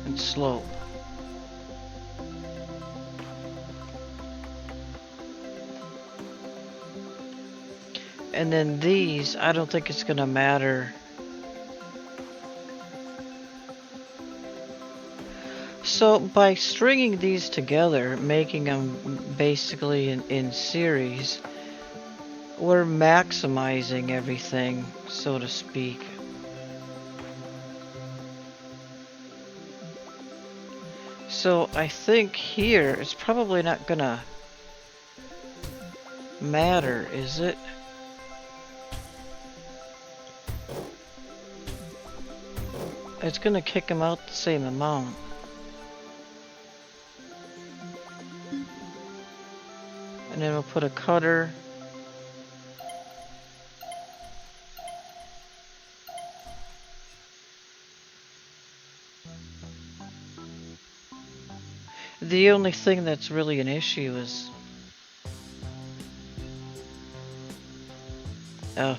and slope. And then these, I don't think it's gonna matter. So by stringing these together, making them basically in series, we're maximizing everything, so to speak. So I think here it's probably not gonna matter, is it? It's gonna kick them out the same amount. And then we'll put a cutter. The only thing that's really an issue is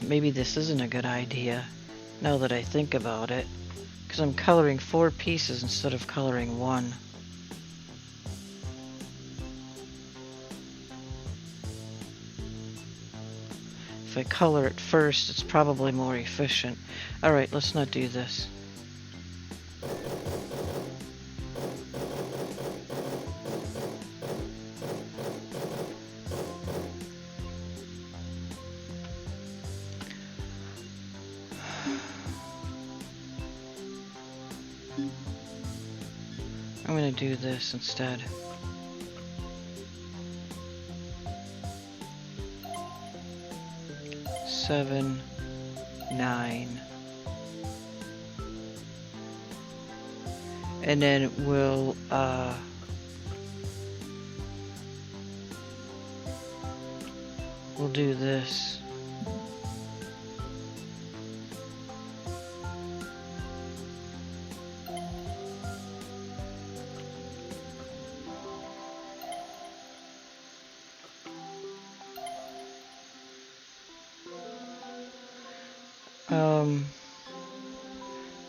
maybe this isn't a good idea now that I think about it. because I'm coloring 4 pieces instead of coloring 1. If I color it first, it's probably more efficient. Alright, let's not do this. I'm gonna do this instead. Seven, 9. And then we'll do this.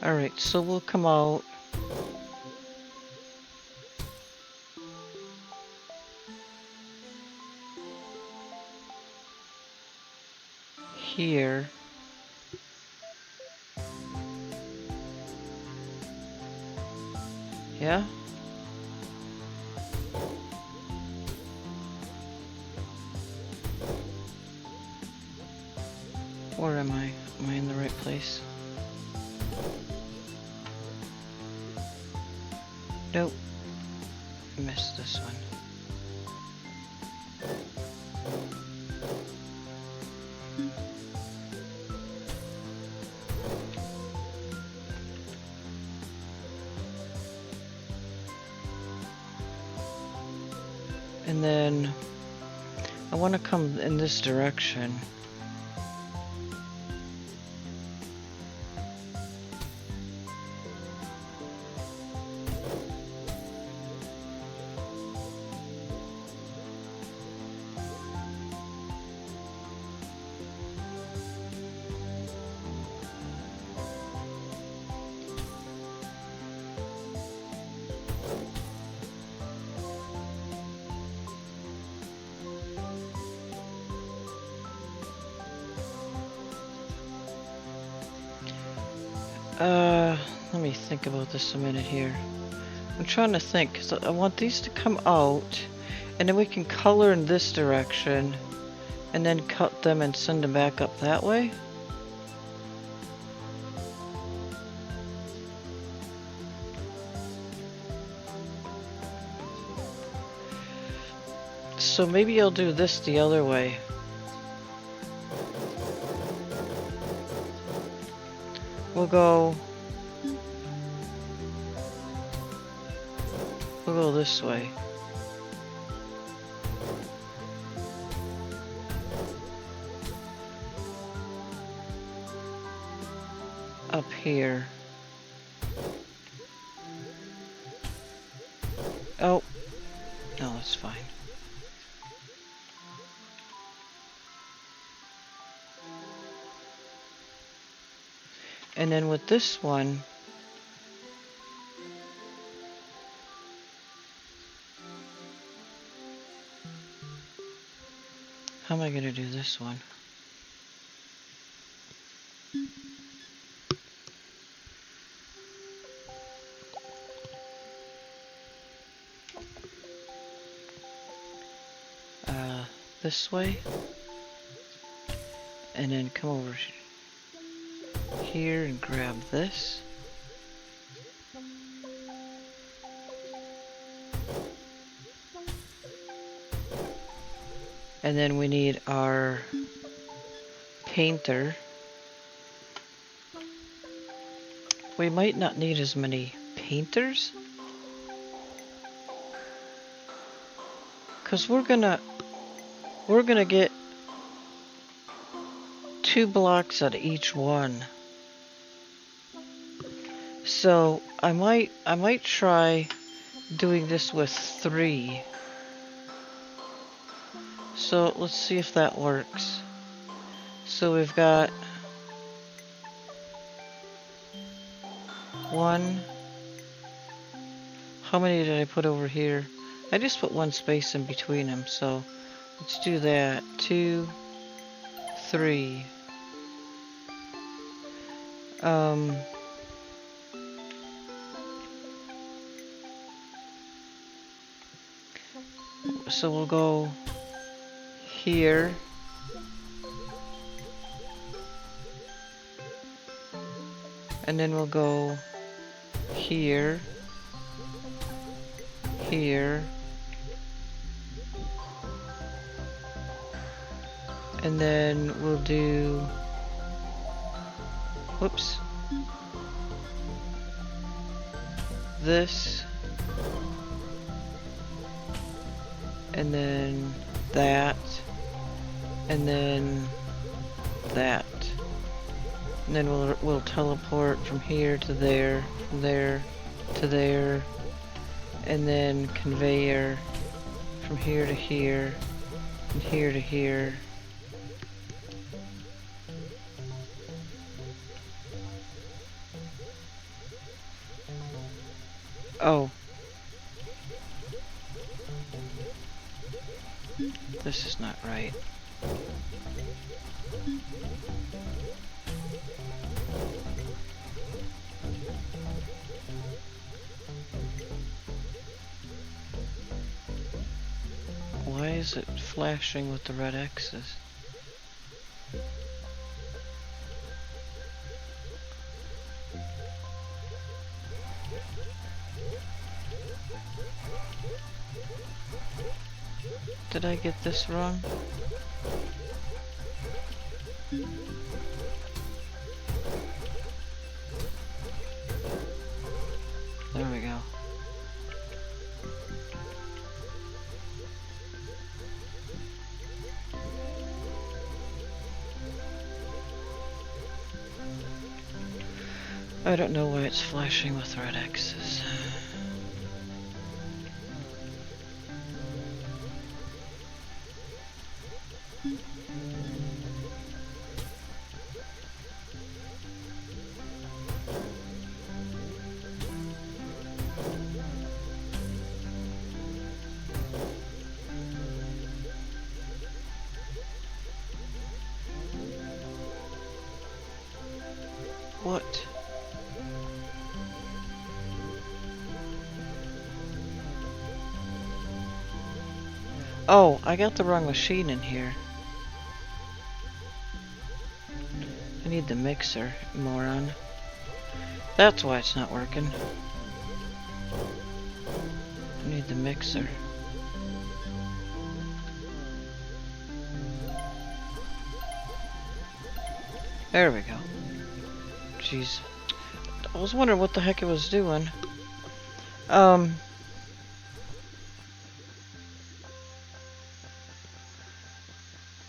Alright, so we'll come out here. Yeah? Where am I? Am I in the right place? Nope. I missed this one. And then I want to come in this direction. Let me think about this a minute here. I'm trying to think, because I want these to come out, and then we can color in this direction, and then cut them and send them back up that way. So maybe I'll do this the other way. We'll go this way. Up here. Oh, no, that's fine. And then with this one, how am I going to do this one? This way, and then come over here and grab this. And then we need our painter. We might not need as many painters, because we're gonna get 2 blocks out of each one. So I might try doing this with 3. So let's see if that works. So we've got One. How many did I put over here? I just put one space in between them, so let's do that. 2, 3. So we'll go here. And then we'll go here. Here. And then we'll do, whoops, this, and then that, and then that. And then we'll teleport from here to there, from there to there, and then conveyor from here to here, and here to here. Oh. This is not right. Why is it flashing with the red X's? Did I get this wrong? There we go. I don't know why it's flashing with red X's. What? Oh, I got the wrong machine in here. I need the mixer, moron. That's why it's not working. I need the mixer. There we go. Jeez. I was wondering what the heck it was doing.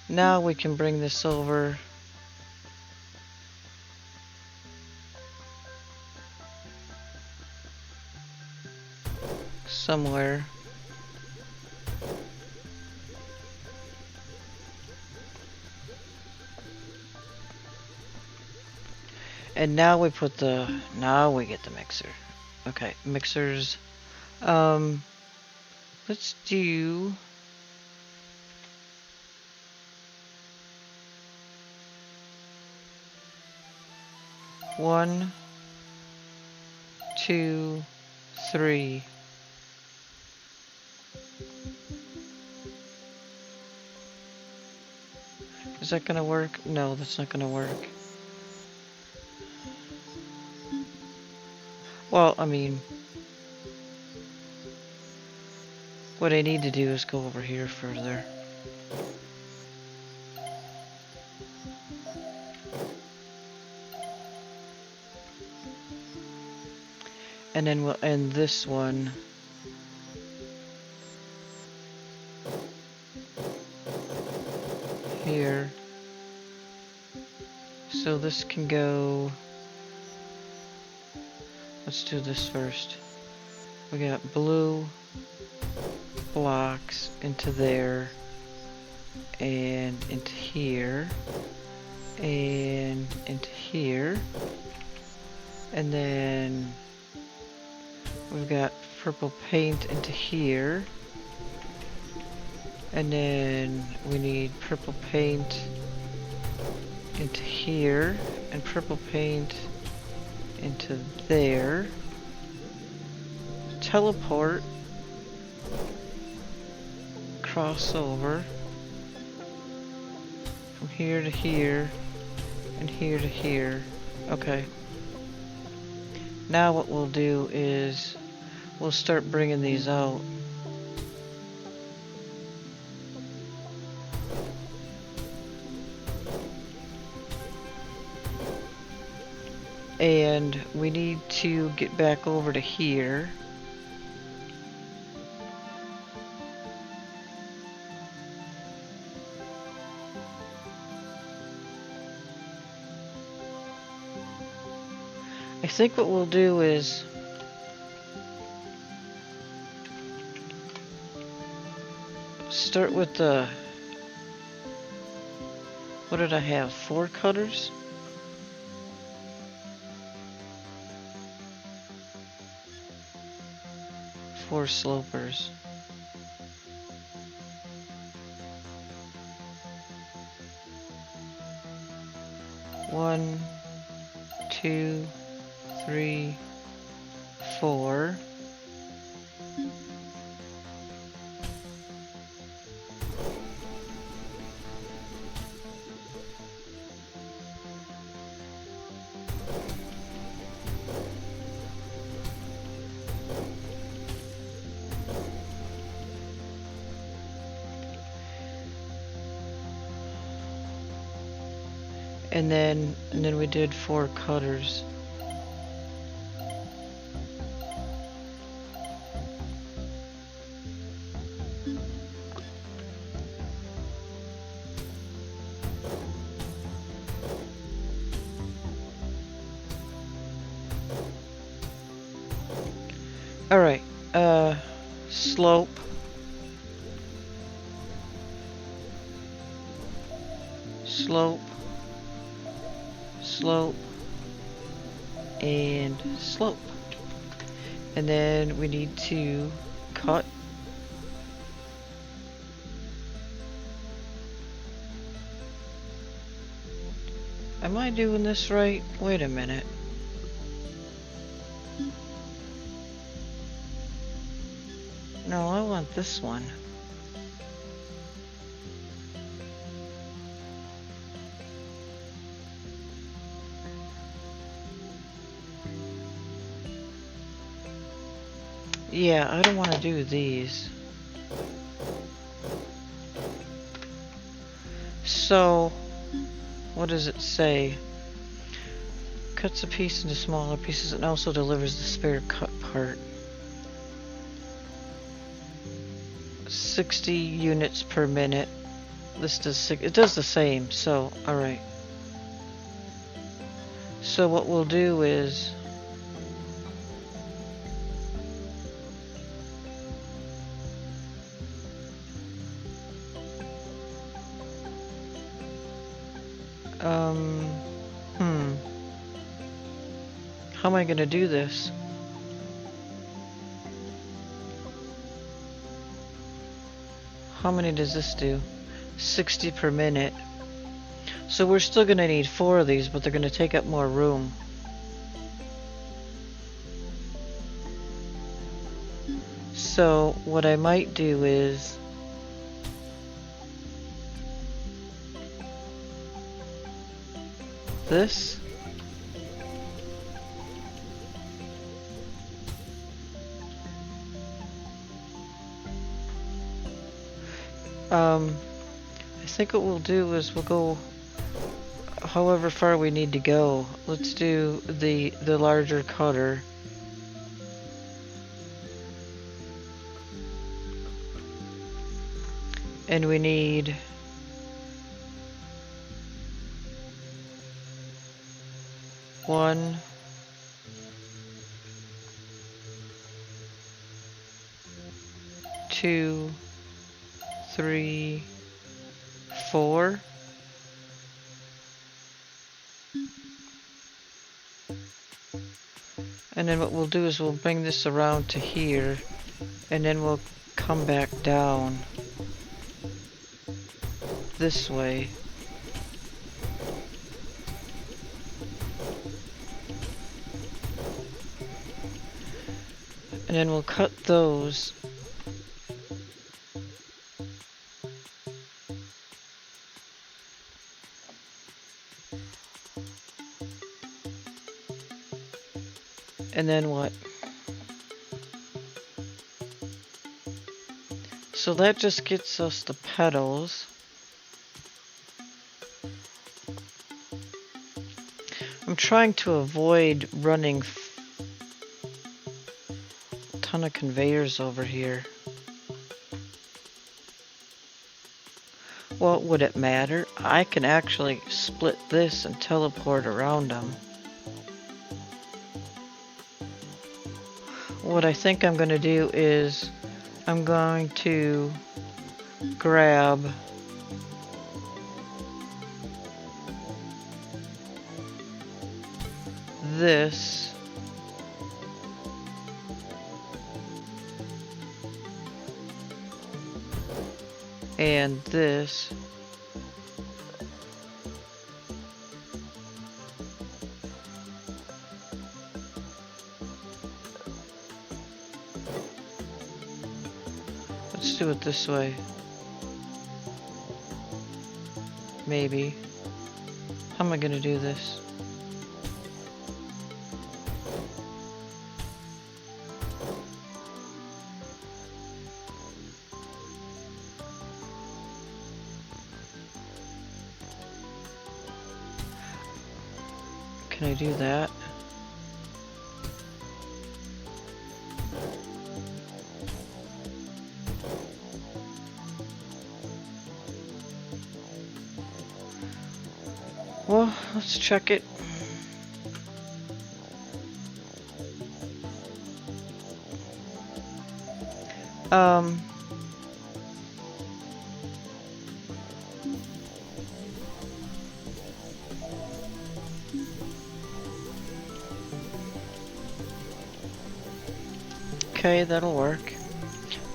Now we can bring this over. Somewhere. And now we put the, now we get the mixer. Okay, mixers. Let's do, one, two, three. Is that gonna work? No, that's not gonna work. Well, I mean, what I need to do is go over here further. And then we'll end this one here. So this can go, let's do this first. We got blue blocks into there and into here and into here And then we've got purple paint into here. And then we need purple paint into here. And purple paint into there. Teleport. Cross over. From here to here. And here to here. Okay. Now what we'll do is we'll start bringing these out. And we need to get back over to here. I think what we'll do is start with the, what did I have? 4 cutters? Four slopers. One, 2, 3, 4. And then we did 4 cutters. All right, slope. Slope. Slope. And slope. And then we need to cut. Am I doing this right? Wait a minute. No, I want this one. Yeah, I don't want to do these. So, what does it say? Cuts a piece into smaller pieces and also delivers the spare cut part. 60 units per minute. This does it does the same, so alright. So what we'll do is how am I gonna do this? How many does this do? 60 per minute. So we're still gonna need 4 of these, but they're gonna take up more room. So what I might do is this. I think what we'll do is we'll go however far we need to go. Let's do the larger cutter. And we need one, two, 3, 4. And then what we'll do is we'll bring this around to here, and then we'll come back down this way. And then we'll cut those. And then what? So that just gets us the petals. I'm trying to avoid running a ton of conveyors over here. Well, would it matter? I can actually split this and teleport around them. What I think I'm going to do is I'm going to grab this and this. Let's do it this way. Maybe. How am I gonna do this? Can I do that? Well, let's check it. Okay, that'll work.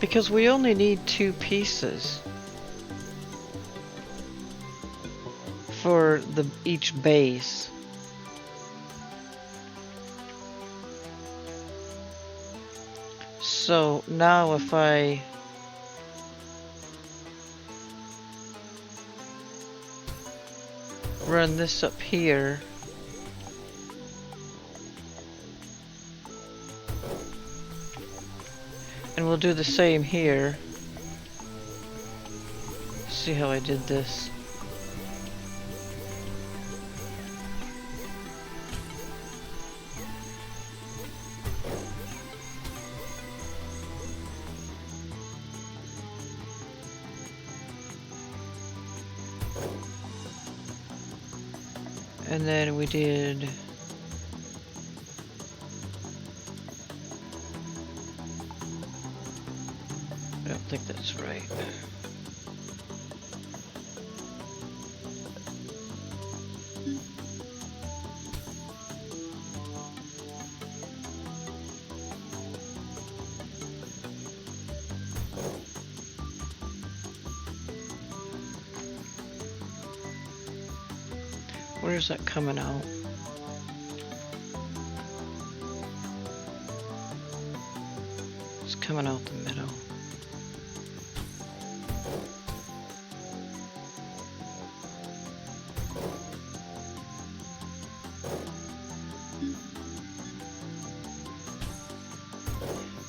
Because we only need 2 pieces for each base. So now if I run this up here, and we'll do the same here. See how I did this. And then we did I don't think that's right. Where's that coming out? It's coming out the middle.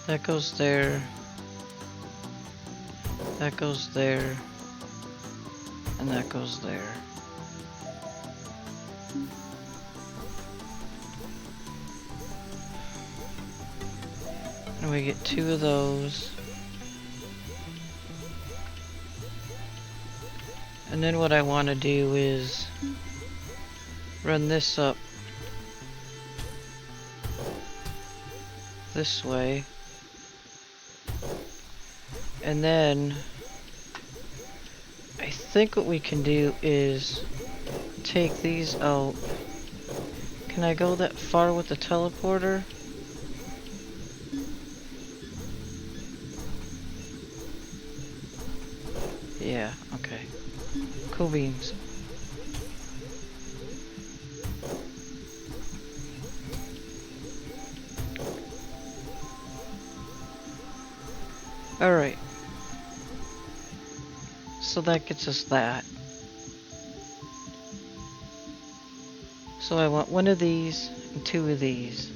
That goes there. That goes there. And that goes there. And we get 2 of those. And then what I want to do is run this up this way. And then I think what we can do is take these out. Can I go that far with the teleporter? Yeah, okay. Cool beans. Alright. So that gets us that. So I want one of these and two of these.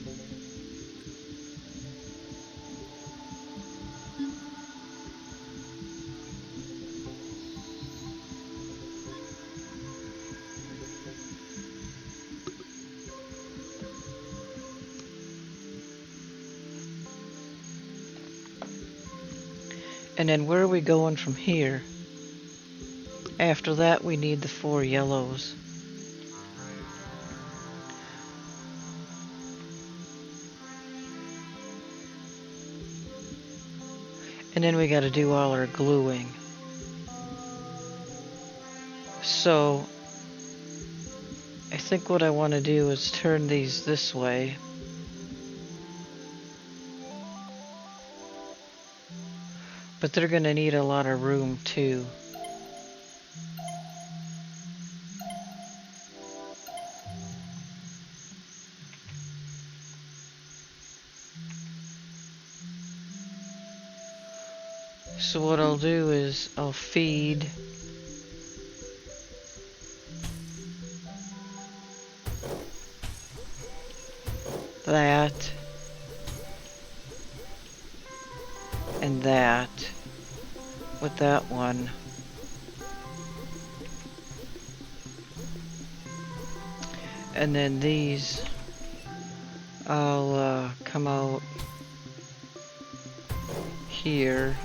And then where are we going from here? After that we need the 4 yellows. And then we gotta do all our gluing. So I think what I want to do is turn these this way. But they're gonna need a lot of room too. So what I'll do is I'll feed that and that with that one. And then these I'll come out here.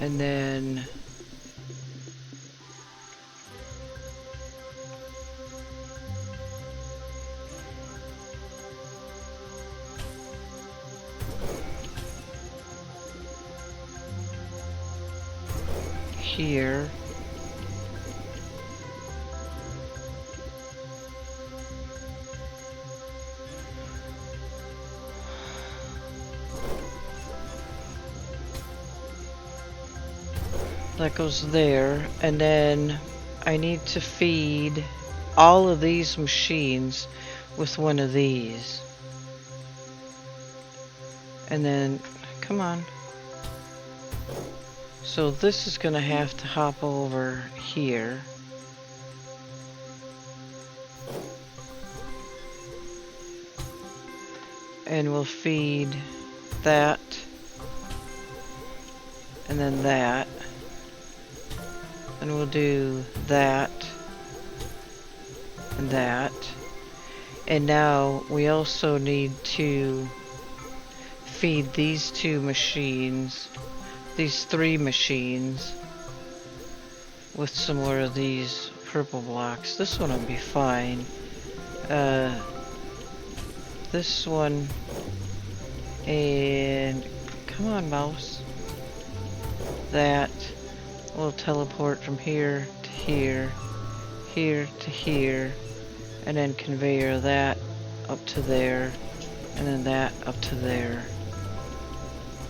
And then here. That goes there, and then I need to feed all of these machines with one of these. And then, come on. So this is gonna have to hop over here. And we'll feed that. And then that. And we'll do that. And that. And now we also need to feed these 2 machines, these 3 machines, with some more of these purple blocks. This one will be fine. This one, and come on, mouse. That will teleport from here to here, here to here, and then conveyor that up to there, and then that up to there.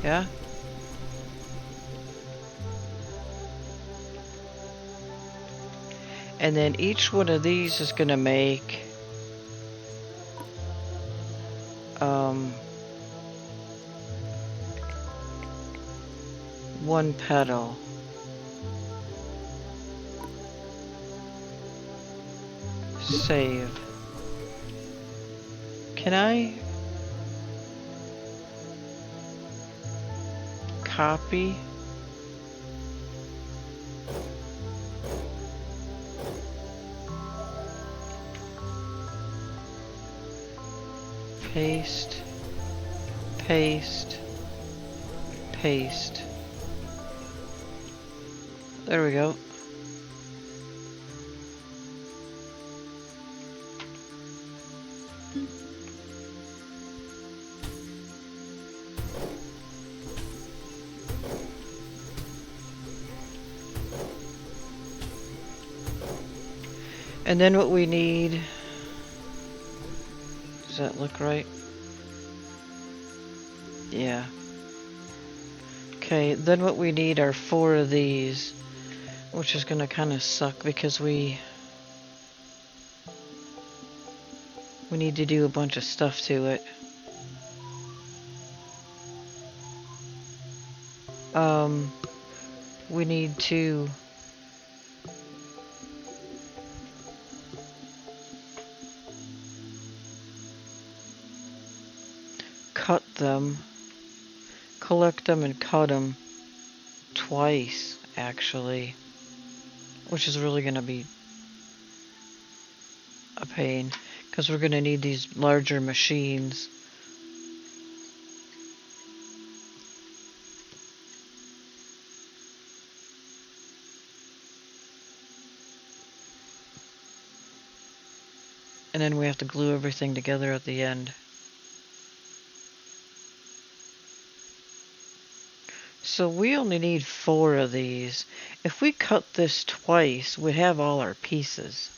Yeah? And then each one of these is gonna make one petal. Save. Can I copy? Paste, paste, paste. There we go. And then what we need, does that look right? Yeah. Okay, then what we need are 4 of these, which is gonna kind of suck because we need to do a bunch of stuff to it. We need to cut them, collect them and cut them twice, actually, which is really going to be a pain because we're going to need these larger machines. And then we have to glue everything together at the end. So we only need 4 of these. If we cut this twice, we'd have all our pieces.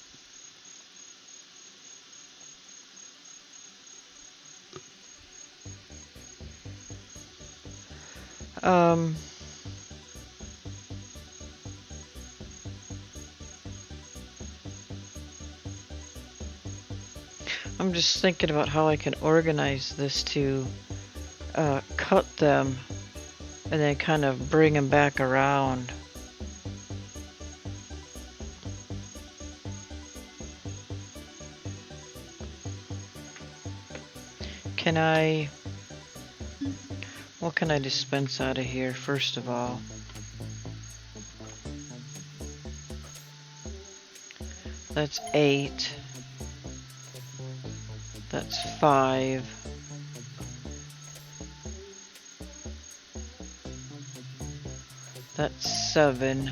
I'm just thinking about how I can organize this to cut them and then kind of bring them back around. What can I dispense out of here first of all? That's 8. That's 5. That's 7.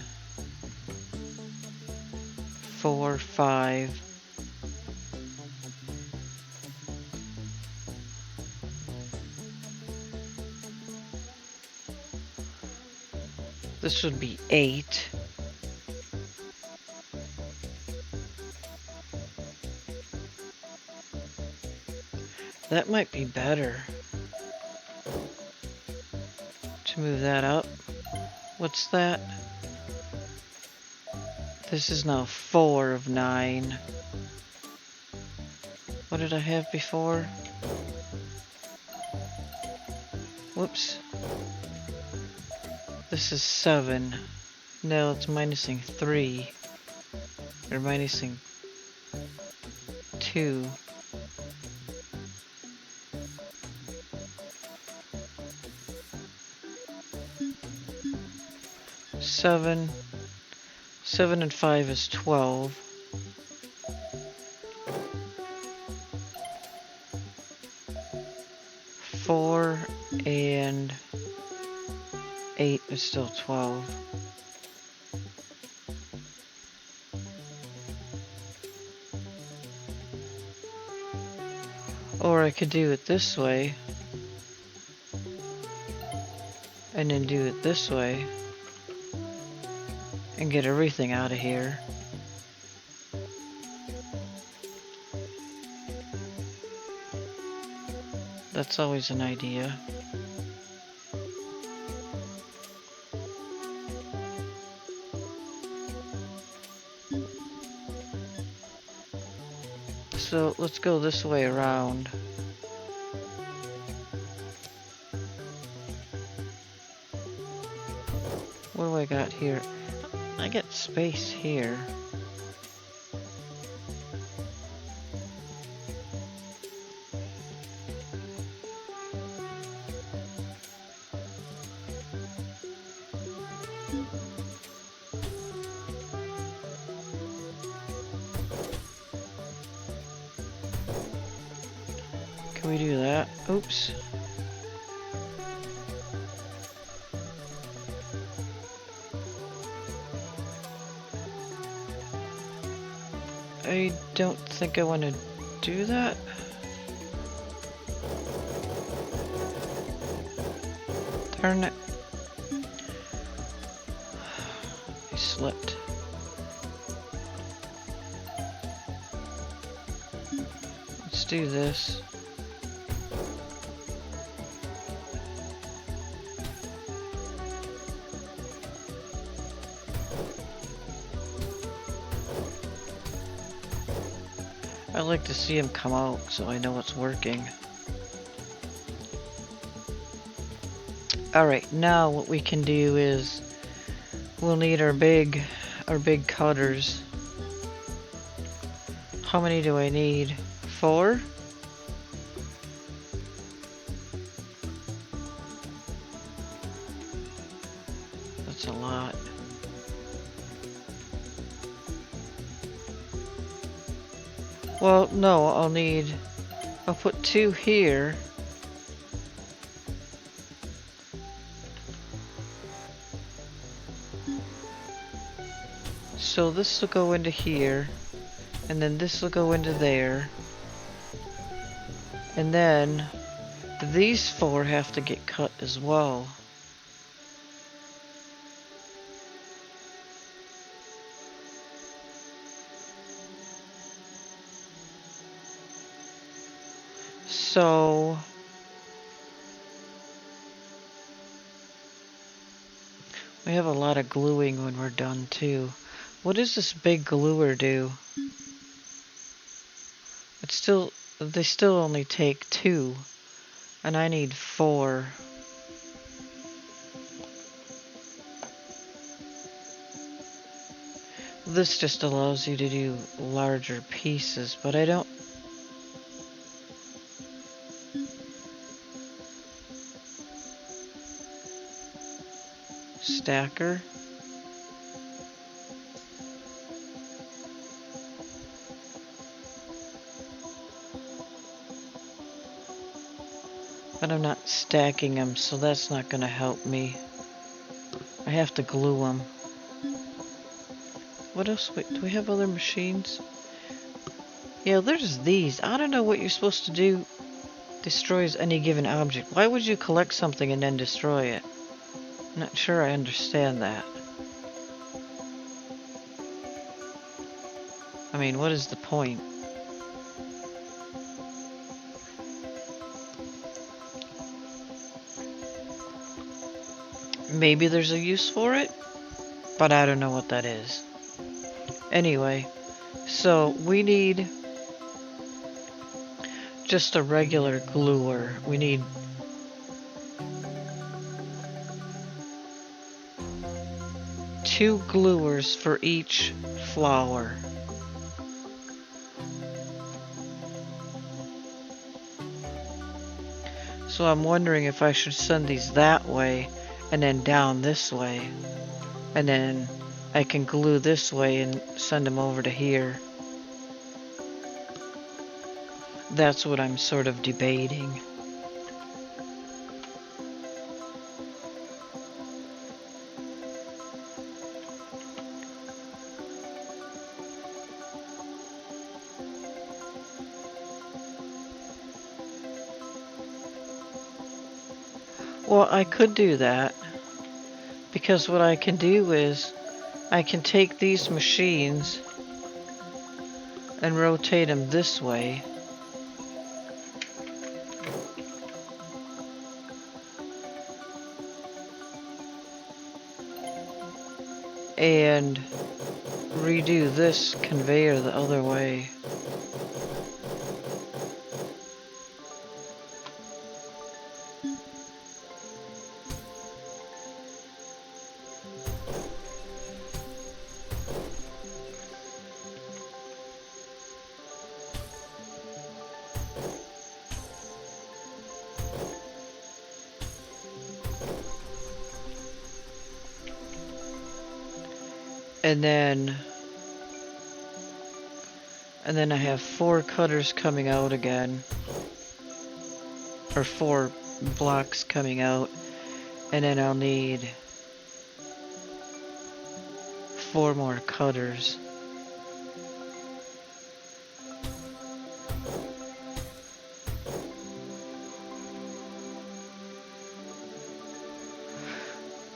4, 5. This would be 8. That might be better to move that up. What's that? This is now 4 of 9. What did I have before? Whoops. This is 7. No, it's minusing 3. Or minusing 2. Seven and 5 is 12. 4 and 8 is still 12. Or I could do it this way and then do it this way and get everything out of here. That's always an idea. So let's go this way around. What do I got here? I get space here. Can we do that? Oops. I don't think I want to do that. Darn it. I slipped. Let's do this. I like to see them come out so I know it's working. Alright, now what we can do is we'll need our big cutters. How many do I need? 4? That's a lot. Well, no, I'll put 2 here. So this will go into here, and then this will go into there. And then these 4 have to get cut as well. So we have a lot of gluing when we're done too. What does this big gluer do? They still only take 2, and I need 4. This just allows you to do larger pieces, but I don't... Stacker? But I'm not stacking them, so that's not going to help me. I have to glue them. What else? Wait, do we have other machines? Yeah, there's these. I don't know what you're supposed to do. Destroys any given object. Why would you collect something and then destroy it? I'm not sure I understand that. I mean, what is the point? Maybe there's a use for it, but I don't know what that is. Anyway, so we need just a regular gluer. We need two gluers for each flower. So I'm wondering if I should send these that way and then down this way, and then I can glue this way and send them over to here. That's what I'm sort of debating. Well, I could do that, because what I can do is I can take these machines and rotate them this way. And redo this conveyor the other way. And then I have 4 cutters coming out again, or 4 blocks coming out, and then I'll need 4 more cutters.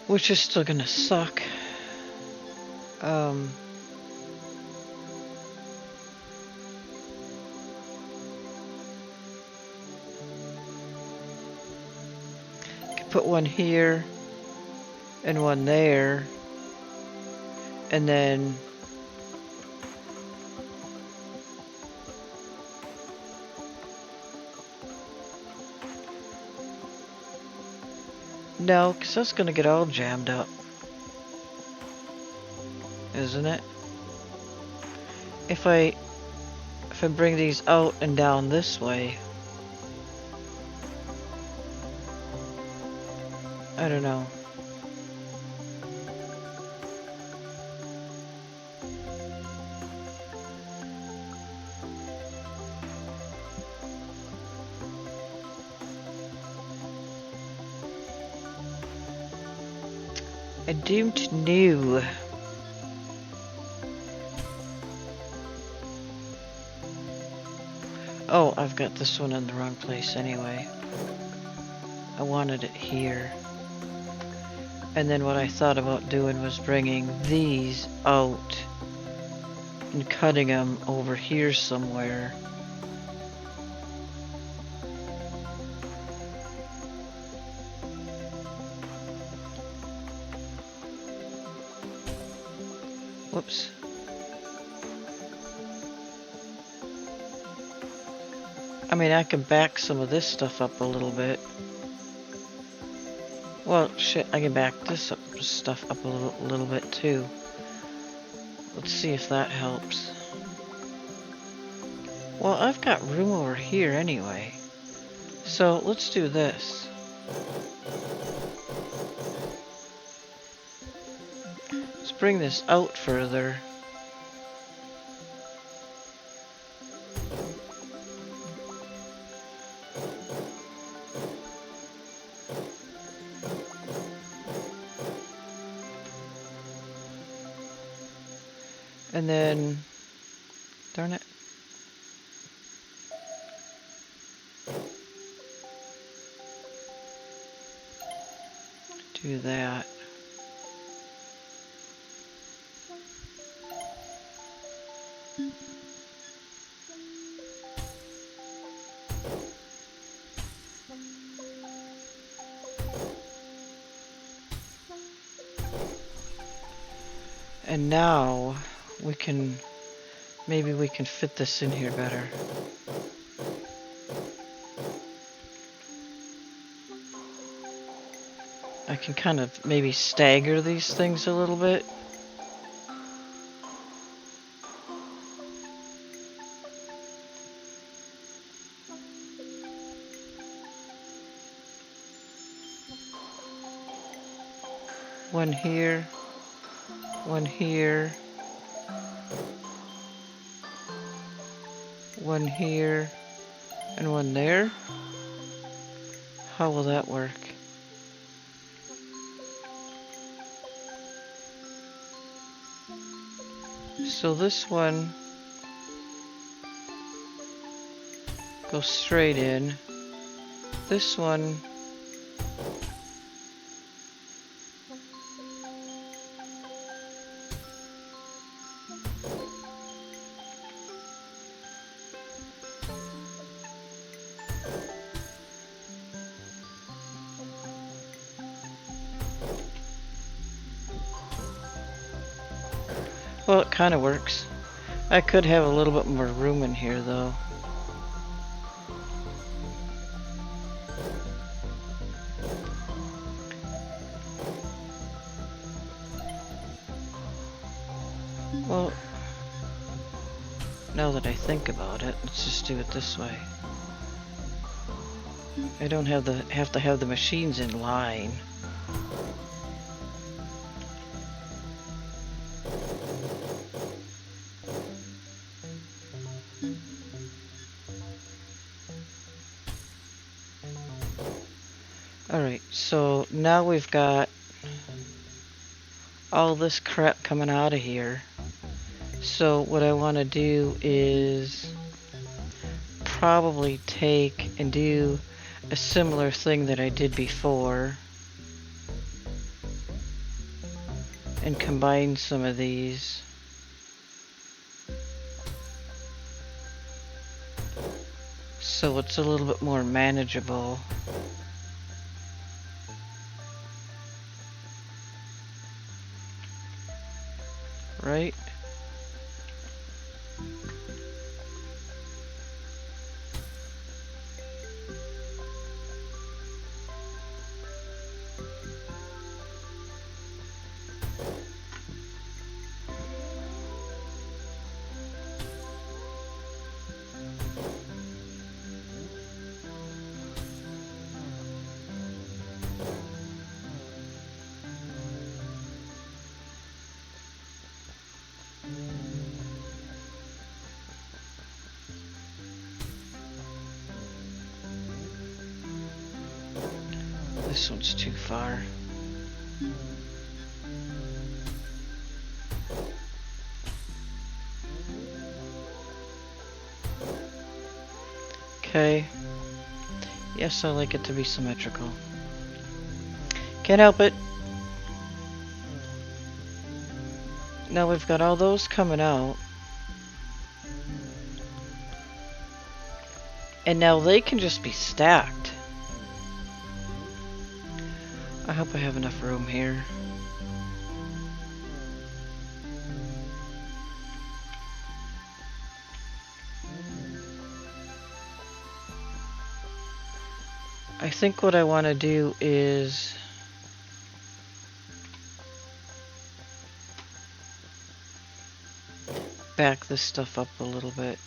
Which is still gonna suck. Put one here and one there, and then No, because that's going to get all jammed up. Isn't it? If I bring these out and down this way, I don't know. I don't know. Oh, I've got this one in the wrong place anyway. I wanted it here. And then what I thought about doing was bringing these out and cutting them over here somewhere. Whoops. I mean, I can back some of this stuff up a little bit. Well, shit, I can back this stuff up a little bit too. Let's see if that helps. Well, I've got room over here anyway. So let's do this. Let's bring this out further. And then, darn it. Do that. And now we can, maybe we can fit this in here better. I can kind of maybe stagger these things a little bit. One here, one here, one here, and one there. How will that work? So this one goes straight in. This one well, it kind of works. I could have a little bit more room in here though. Well, now that I think about it, let's just do it this way. I don't have to have the machines in line. Alright, so now we've got all this crap coming out of here. So what I want to do is probably take and do a similar thing that I did before and combine some of these. So it's a little bit more manageable. Right? This one's too far. Okay. Yes, I like it to be symmetrical. Can't help it. Now we've got all those coming out. And now they can just be stacked. I hope I have enough room here. I think what I want to do is back this stuff up a little bit.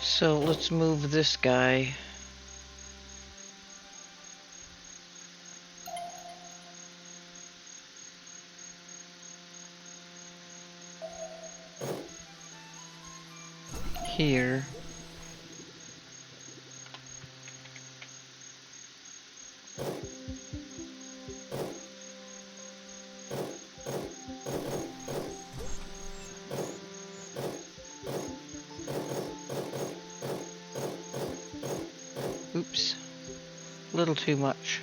So let's move this guy. Here. Oops. A little too much.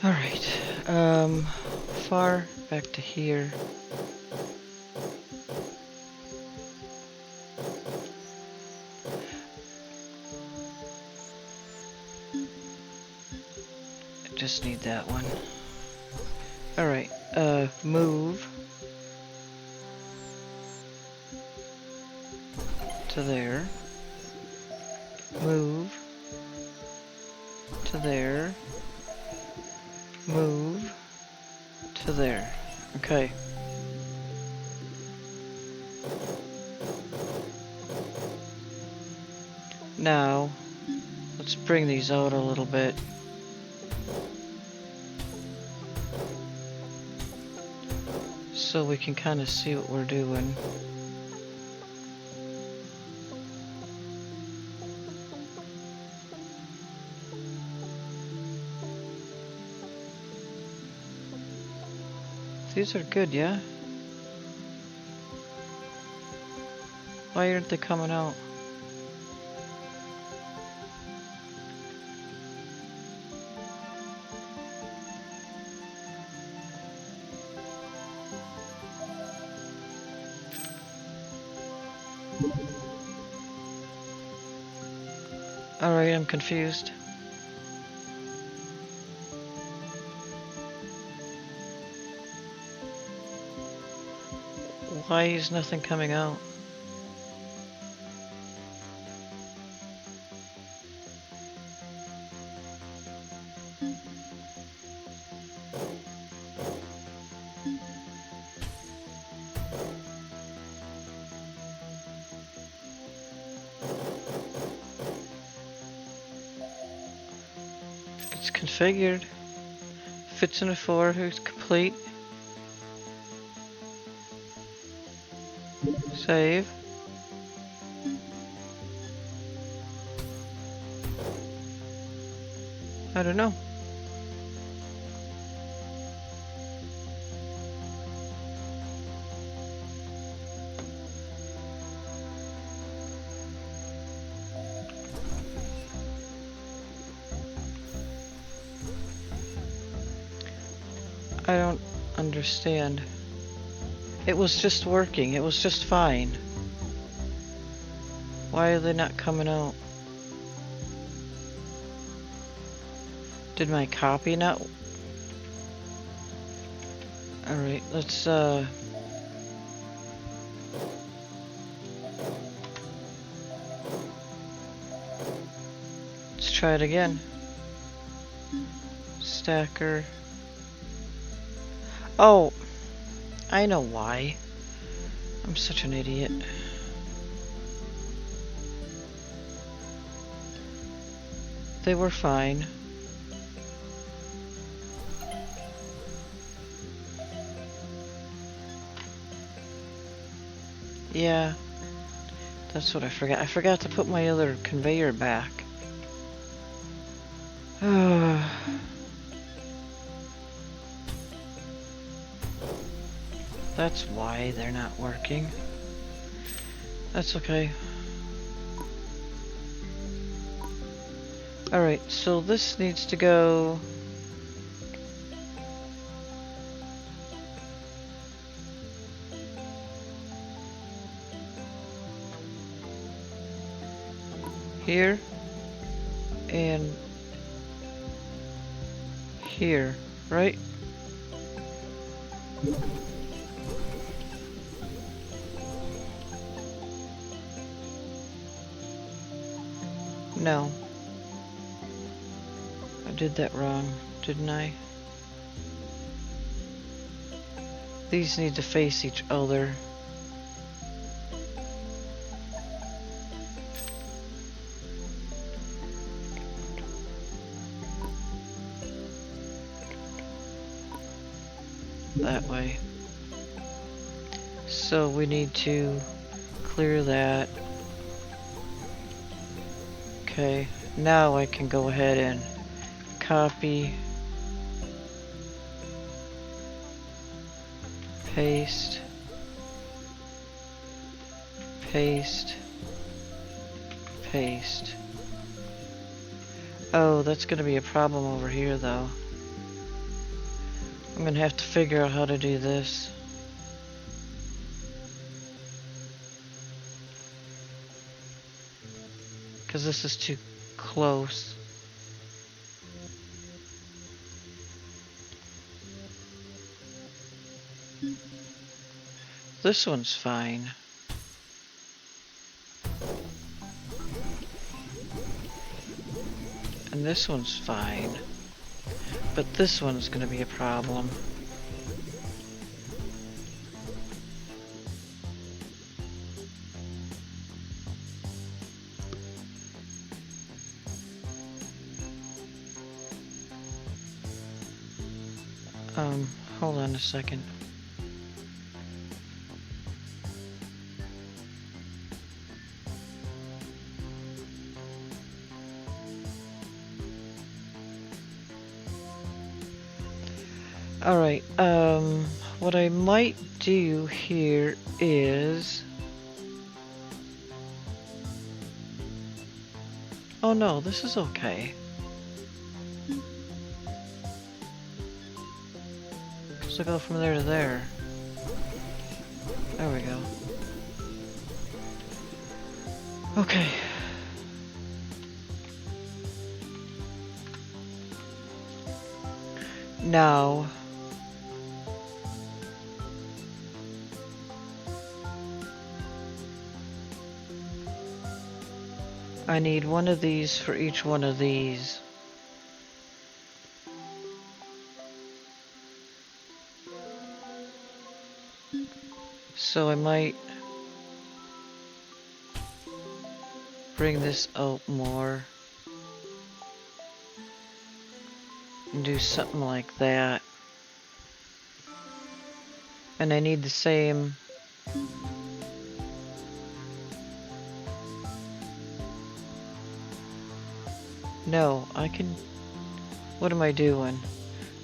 Alright, far back to here. Just need that one. Alright, move to there. Move to there. Move to there. Okay. Now, let's bring these out a little bit. So we can kind of see what we're doing. These are good, yeah? Why aren't they coming out? Alright, I'm confused. Why is nothing coming out? It's configured. Fits in a 4, who's complete. Save. I don't know. I don't understand. It was just working. It was just fine. Why are they not coming out? Did my copy not? Alright, let's try it again. Stacker. Oh, I know why. I'm such an idiot. They were fine. Yeah, that's what I forgot. I forgot to put my other conveyor back. That's why they're not working. That's okay. Alright, so this needs to go... here. And... here, right? No. I did that wrong, didn't I? These need to face each other. That way. So we need to clear that. Okay, now I can go ahead and copy, paste, paste, paste. Oh, that's gonna be a problem over here though. I'm gonna have to figure out how to do this. Because this is too close. This one's fine. And this one's fine. But this one's gonna be a problem. Hold on a second. Alright, what I might do here is... Oh no, this is okay. So go from there to there. There we go. Okay. Now... I need one of these for each one of these. So I might bring this out more and do something like that. And I need the same no, I can... What am I doing?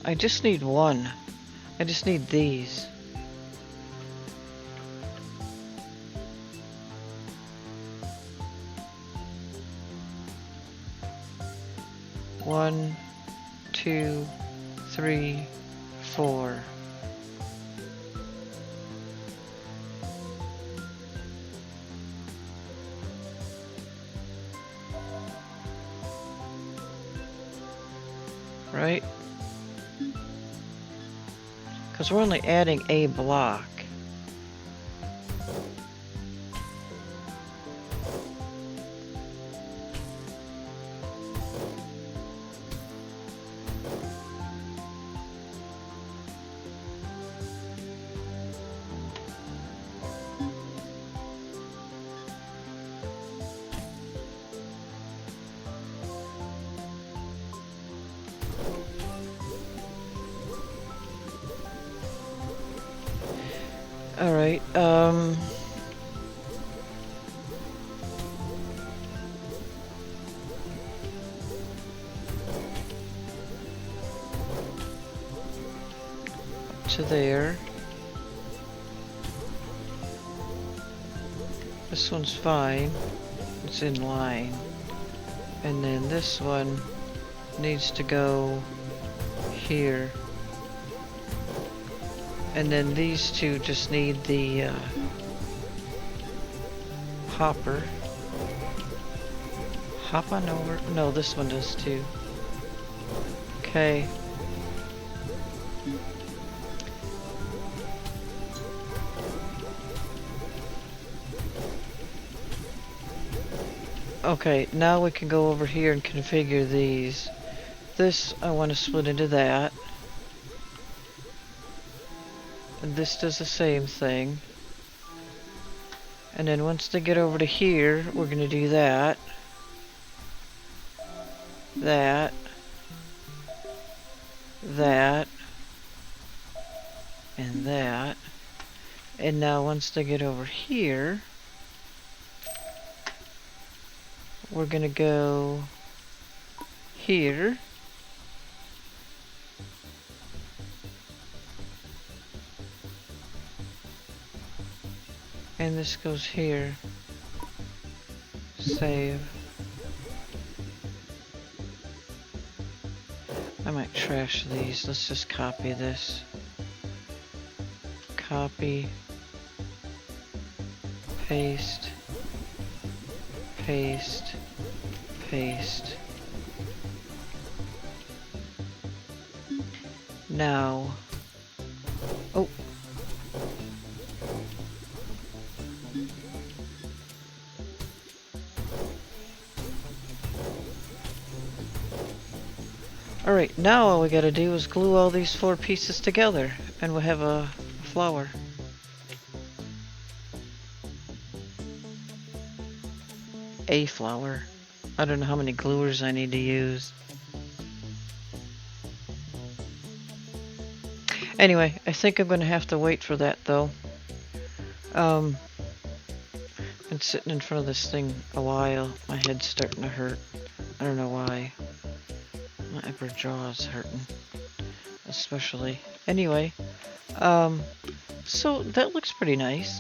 I just need one. I just need these. One, two, three, four. Right? Because we're only adding a block. Alright, to there. This one's fine. It's in line. And then this one needs to go here. And then these two just need the hopper. Hop on over. No, this one does too. Okay. Okay, now we can go over here and configure these. This I want to split into that. And this does the same thing. And then once they get over to here, we're going to do that. That. That. And that. And now once they get over here, we're going to go here. And this goes here. Save. I might trash these. Let's just copy this. Copy. Paste. Paste. Paste. Now. Oh. Alright, now all we gotta do is glue all these 4 pieces together, and we'll have a flower. A flower. I don't know how many gluers I need to use. Anyway, I think I'm gonna have to wait for that though. Been sitting in front of this thing a while. My head's starting to hurt. I don't know why. My upper jaw's hurting, especially. Anyway, so that looks pretty nice.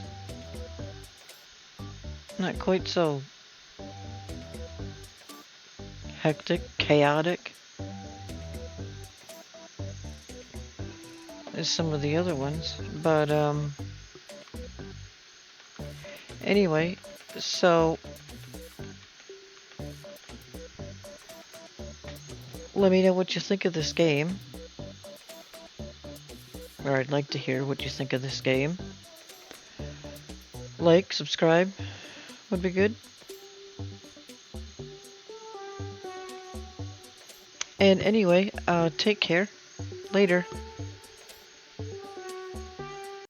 Not quite so hectic, chaotic as some of the other ones, but anyway, so let me know what you think of this game, or I'd like to hear what you think of this game. Like, subscribe would be good. And anyway, take care. Later.